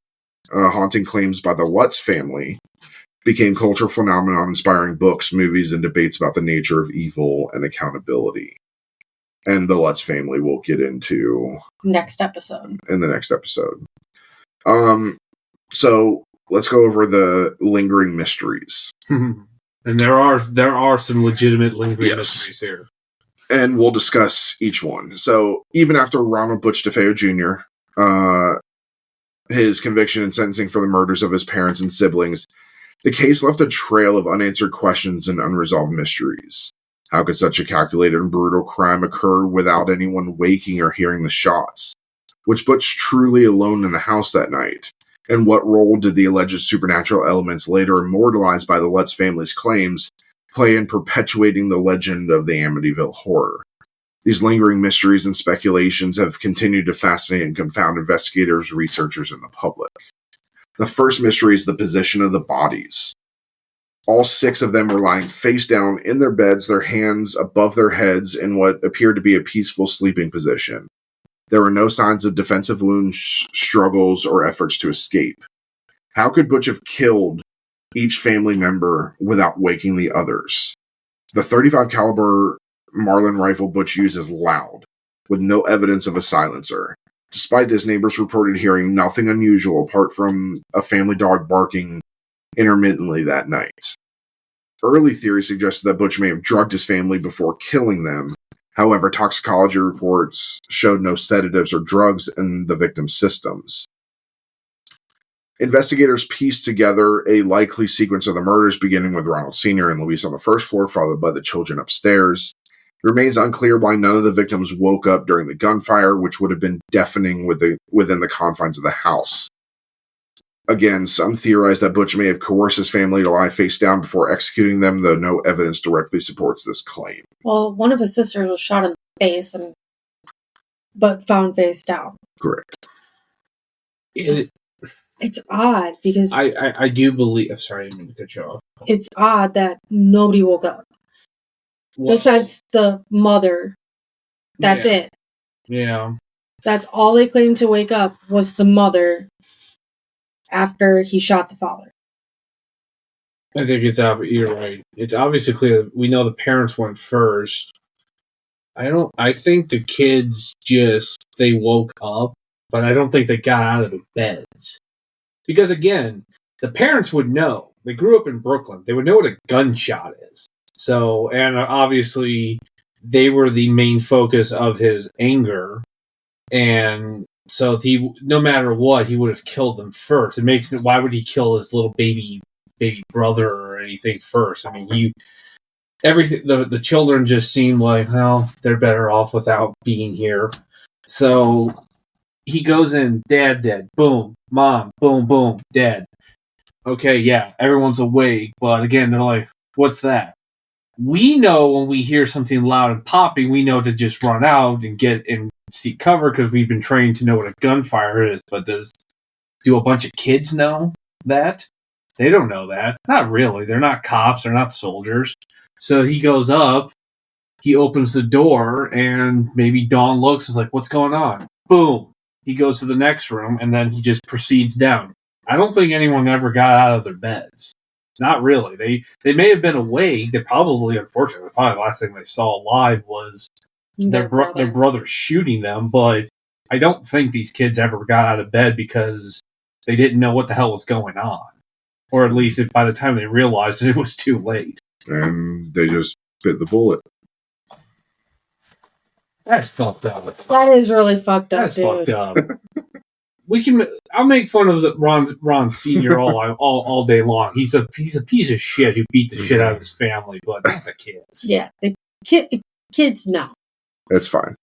claims by the Lutz family, became cultural phenomenon, inspiring books, movies, and debates about the nature of evil and accountability. And the Lutz family we'll get into in the next episode. So let's go over the lingering mysteries.
And there are some legitimate lingering mysteries here.
And we'll discuss each one. So, even after Ronald Butch DeFeo Jr., his conviction and sentencing for the murders of his parents and siblings, the case left a trail of unanswered questions and unresolved mysteries. How could such a calculated and brutal crime occur without anyone waking or hearing the shots? Was Butch truly alone in the house that night? And what role did the alleged supernatural elements, later immortalized by the Lutz family's claims, play in perpetuating the legend of the Amityville Horror? These lingering mysteries and speculations have continued to fascinate and confound investigators, researchers, and the public. The first mystery is the position of the bodies. All 6 of them were lying face down in their beds, their hands above their heads in what appeared to be a peaceful sleeping position. There were no signs of defensive wounds, struggles, or efforts to escape. How could Butch have killed each family member without waking the others? The .35 caliber Marlin rifle Butch used is loud, with no evidence of a silencer. Despite this, neighbors reported hearing nothing unusual apart from a family dog barking intermittently that night. Early theories suggested that Butch may have drugged his family before killing them. However, toxicology reports showed no sedatives or drugs in the victim's systems. Investigators pieced together a likely sequence of the murders, beginning with Ronald Sr. and Louise on the first floor, followed by the children upstairs. It remains unclear why none of the victims woke up during the gunfire, which would have been deafening within the confines of the house. Again, some theorize that Butch may have coerced his family to lie face down before executing them, though no evidence directly supports this claim.
Well, one of his sisters was shot in the face, but found face down.
Correct.
It's odd because
I do believe. I'm sorry, I didn't mean to cut you off.
it's odd that nobody woke up besides the mother. That's it.
Yeah.
That's all they claimed to wake up was the mother after he shot the father.
I think you're right. It's obviously clear that we know the parents went first. I think the kids they woke up, but I don't think they got out of the beds. Because again, the parents would know. They grew up in Brooklyn. They would know what a gunshot is. So, and obviously they were the main focus of his anger. And so no matter what, he would have killed them first. Why would he kill his little baby brother or anything first? I mean, the children just seem like, well, they're better off without being here. So he goes in, dad dead, boom, mom, boom, boom, dead. Okay, yeah, everyone's awake, but again, they're like, what's that? We know when we hear something loud and popping, we know to just run out and get and seek cover because we've been trained to know what a gunfire is. But do a bunch of kids know that? They don't know that. Not really. They're not cops. They're not soldiers. So he goes up, he opens the door, and maybe Dawn looks and is like, what's going on? Boom. He goes to the next room, and then he just proceeds down. I don't think anyone ever got out of their beds. Not really. They may have been awake. They probably, unfortunately, the last thing they saw alive was their brother shooting them, but I don't think these kids ever got out of bed because they didn't know what the hell was going on. Or at least by the time they realized it was too late.
And they just bit the bullet.
That's fucked up.
That is really fucked up,
That's
dude.
fucked up. I'll make fun of Ron Sr. all day long. He's a piece of shit who beat the shit out of his family, but not the kids.
Yeah, kids know.
That's fine.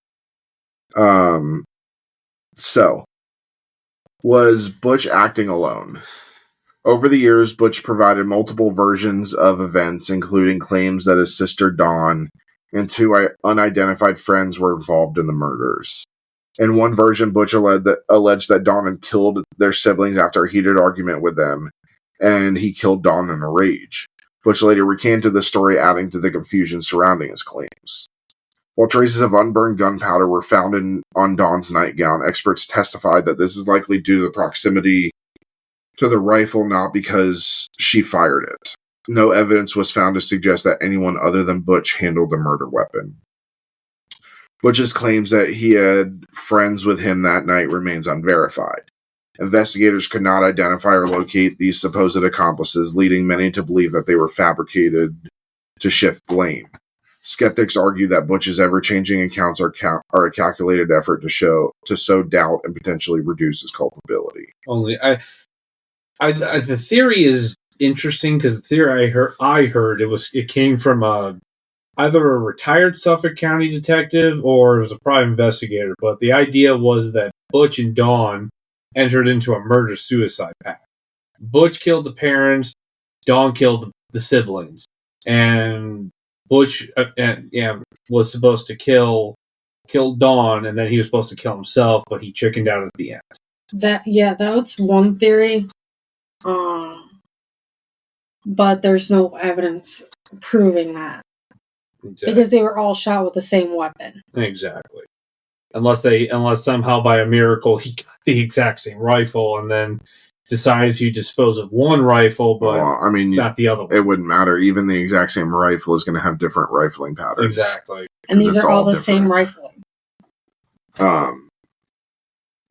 So, was Butch acting alone? Over the years, Butch provided multiple versions of events, including claims that his sister Dawn and 2 unidentified friends were involved in the murders. In one version, Butch alleged that Dawn had killed their siblings after a heated argument with them, and he killed Dawn in a rage. Butch later recanted the story, adding to the confusion surrounding his claims. While traces of unburned gunpowder were found on Dawn's nightgown, experts testified that this is likely due to the proximity to the rifle, not because she fired it. No evidence was found to suggest that anyone other than Butch handled the murder weapon. Butch's claims that he had friends with him that night remains unverified. Investigators could not identify or locate these supposed accomplices, leading many to believe that they were fabricated to shift blame. Skeptics argue that Butch's ever-changing accounts are a calculated effort to sow doubt and potentially reduce his culpability.
The theory is interesting because the theory I heard it came from either a retired Suffolk County detective or it was a private investigator. But the idea was that Butch and Dawn entered into a murder-suicide pact. Butch killed the parents, Dawn killed the siblings, and Butch was supposed to kill Dawn, and then he was supposed to kill himself, but he chickened out at the end.
That was one theory, but there's no evidence proving that. Exactly. Because they were all shot with the same weapon.
Exactly. Unless somehow by a miracle he got the exact same rifle and then decided to dispose of one rifle, but not the other one.
It wouldn't matter. Even the exact same rifle is going to have different rifling patterns.
Exactly.
And these are all the same rifling.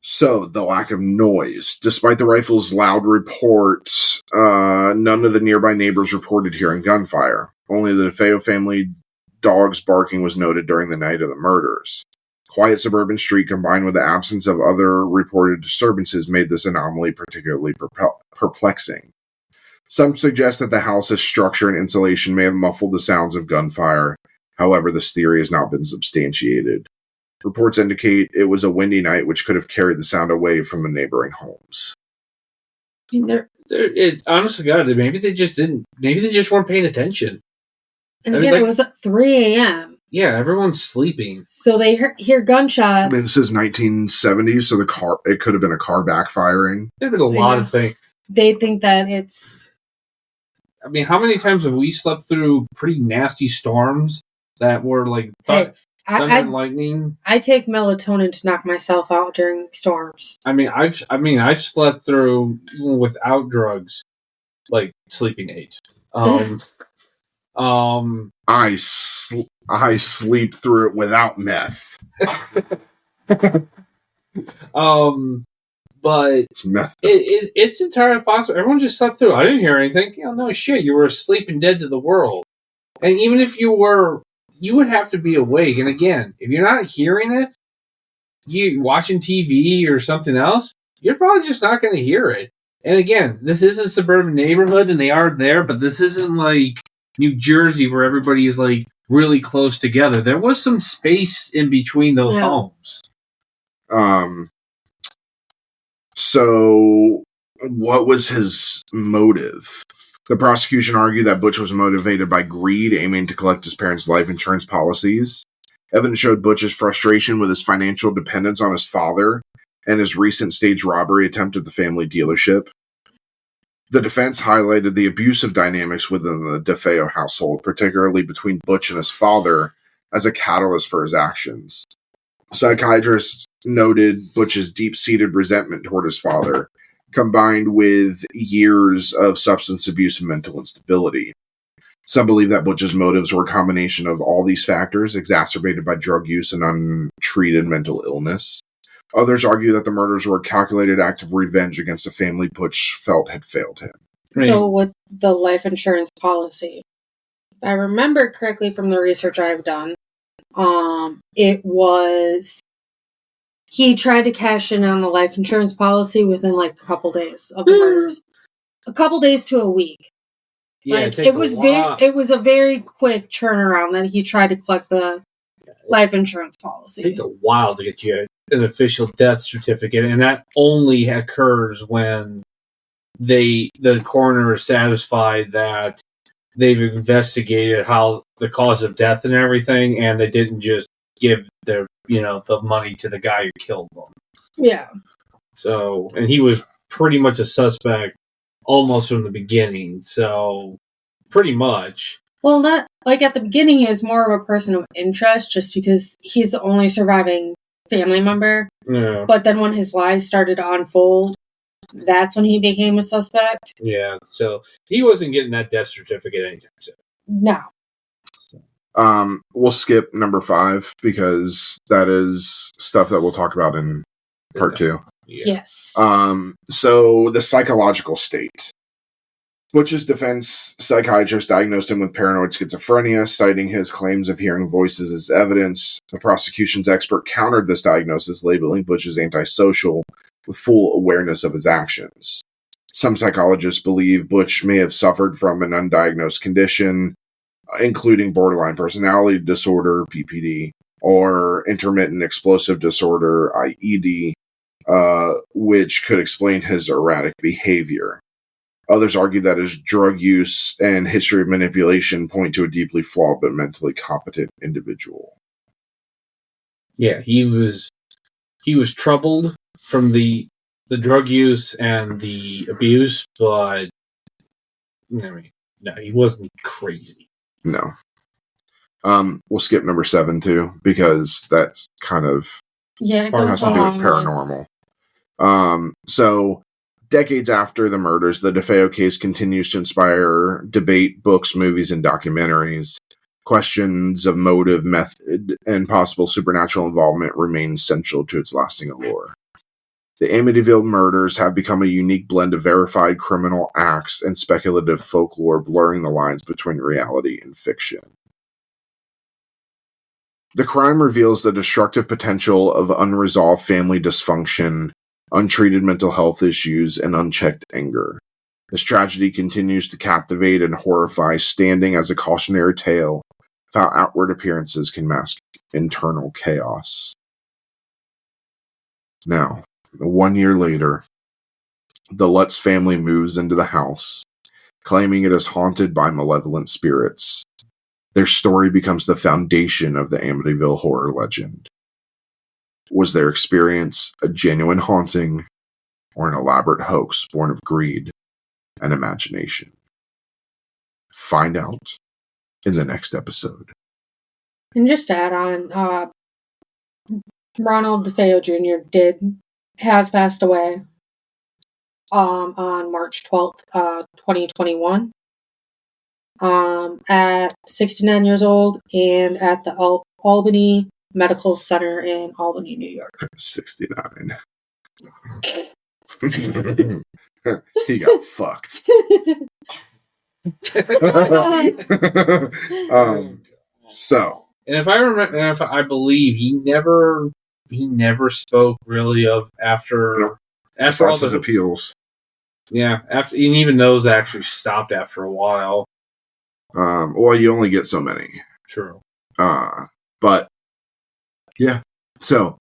So, the lack of noise. Despite the rifle's loud reports, none of the nearby neighbors reported hearing gunfire. Only the DeFeo family dog's barking was noted during the night of the murders. Quiet suburban street combined with the absence of other reported disturbances made this anomaly particularly perplexing. Some suggest that the house's structure and insulation may have muffled the sounds of gunfire. However, this theory has not been substantiated. Reports indicate it was a windy night which could have carried the sound away from the neighboring homes.
Honestly, God, maybe they just weren't paying attention.
And again, it was at 3 a.m.
Yeah, everyone's sleeping.
So they hear gunshots.
This is 1970s, so it could have been a car backfiring.
There's been a lot of things.
They think that it's...
how many times have we slept through pretty nasty storms that were like thunder and lightning?
I take melatonin to knock myself out during storms.
I've slept through even without drugs, like sleeping aids.
I sleep through it without meth.
But
it's meth.
It's entirely possible. Everyone just slept through. I didn't hear anything. No shit. You were asleep and dead to the world. And even if you were, you would have to be awake. And again, if you're not hearing it, you watching TV or something else, you're probably just not going to hear it. And again, this is a suburban neighborhood, and they are there, but this isn't like New Jersey where everybody is like really close together. There was some space in between those homes.
So what was his motive? The prosecution argued that Butch was motivated by greed, aiming to collect his parents' life insurance policies. Evidence showed Butch's frustration with his financial dependence on his father and his recent staged robbery attempt at the family dealership. The defense highlighted the abusive dynamics within the DeFeo household, particularly between Butch and his father, as a catalyst for his actions. Psychiatrists noted Butch's deep-seated resentment toward his father, combined with years of substance abuse and mental instability. Some believe that Butch's motives were a combination of all these factors, exacerbated by drug use and untreated mental illness. Others argue that the murders were a calculated act of revenge against a family Butch felt had failed him.
So with the life insurance policy, if I remember correctly from the research I've done, it was he tried to cash in on the life insurance policy within like a couple days of the murders. A couple days to a week.
Yeah,
like, it was a very quick turnaround that he tried to collect the life insurance policy.
It takes a while to get you an official death certificate, and that only occurs when the coroner is satisfied that they've investigated how the cause of death and everything, and they didn't just give the money to the guy who killed them.
Yeah.
So, and he was pretty much a suspect almost from the beginning. So, pretty much.
Well, not like at the beginning, he was more of a person of interest, just because he's the only surviving family member.
Yeah.
But then when his lies started to unfold, that's when he became a suspect.
Yeah. So he wasn't getting that death certificate anytime soon.
No.
We'll skip number 5 because that is stuff that we'll talk about in part 2.
Yeah.
Yes.
So the psychological state. Butch's defense psychiatrist diagnosed him with paranoid schizophrenia, citing his claims of hearing voices as evidence. The prosecution's expert countered this diagnosis, labeling Butch as antisocial, with full awareness of his actions. Some psychologists believe Butch may have suffered from an undiagnosed condition, including borderline personality disorder, BPD, or intermittent explosive disorder, IED, which could explain his erratic behavior. Others argue that his drug use and history of manipulation point to a deeply flawed but mentally competent individual.
Yeah, he was troubled from the drug use and the abuse, but no, he wasn't crazy.
No. We'll skip number 7 too, because that's kind of
Yeah, it
has
goes
to do with
along
paranormal. So decades after the murders, the DeFeo case continues to inspire debate, books, movies, and documentaries. Questions of motive, method, and possible supernatural involvement remain central to its lasting allure. The Amityville murders have become a unique blend of verified criminal acts and speculative folklore, blurring the lines between reality and fiction. The crime reveals the destructive potential of unresolved family dysfunction, untreated mental health issues, and unchecked anger. This tragedy continues to captivate and horrify, standing as a cautionary tale of how outward appearances can mask internal chaos. Now, 1 year later, the Lutz family moves into the house, claiming it is haunted by malevolent spirits. Their story becomes the foundation of the Amityville horror legend. Was their experience a genuine haunting or an elaborate hoax born of greed and imagination? Find out in the next episode.
And just to add on, Ronald DeFeo Jr. has passed away on March 12th, 2021, at 69 years old and at the Albany Medical Center in Albany, New York.
69. He got fucked. So,
and if I remember, I believe he never spoke really of after all
his appeals.
Yeah, and even those actually stopped after a while.
Well, you only get so many.
True.
But yeah, so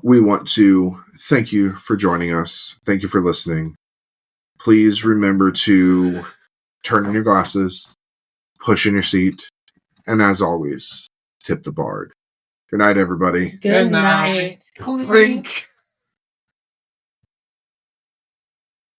we want to thank you for joining us. Thank you for listening. Please remember to turn in your glasses, push in your seat, and as always, tip the bard. Good night, everybody.
Good night.
Clink.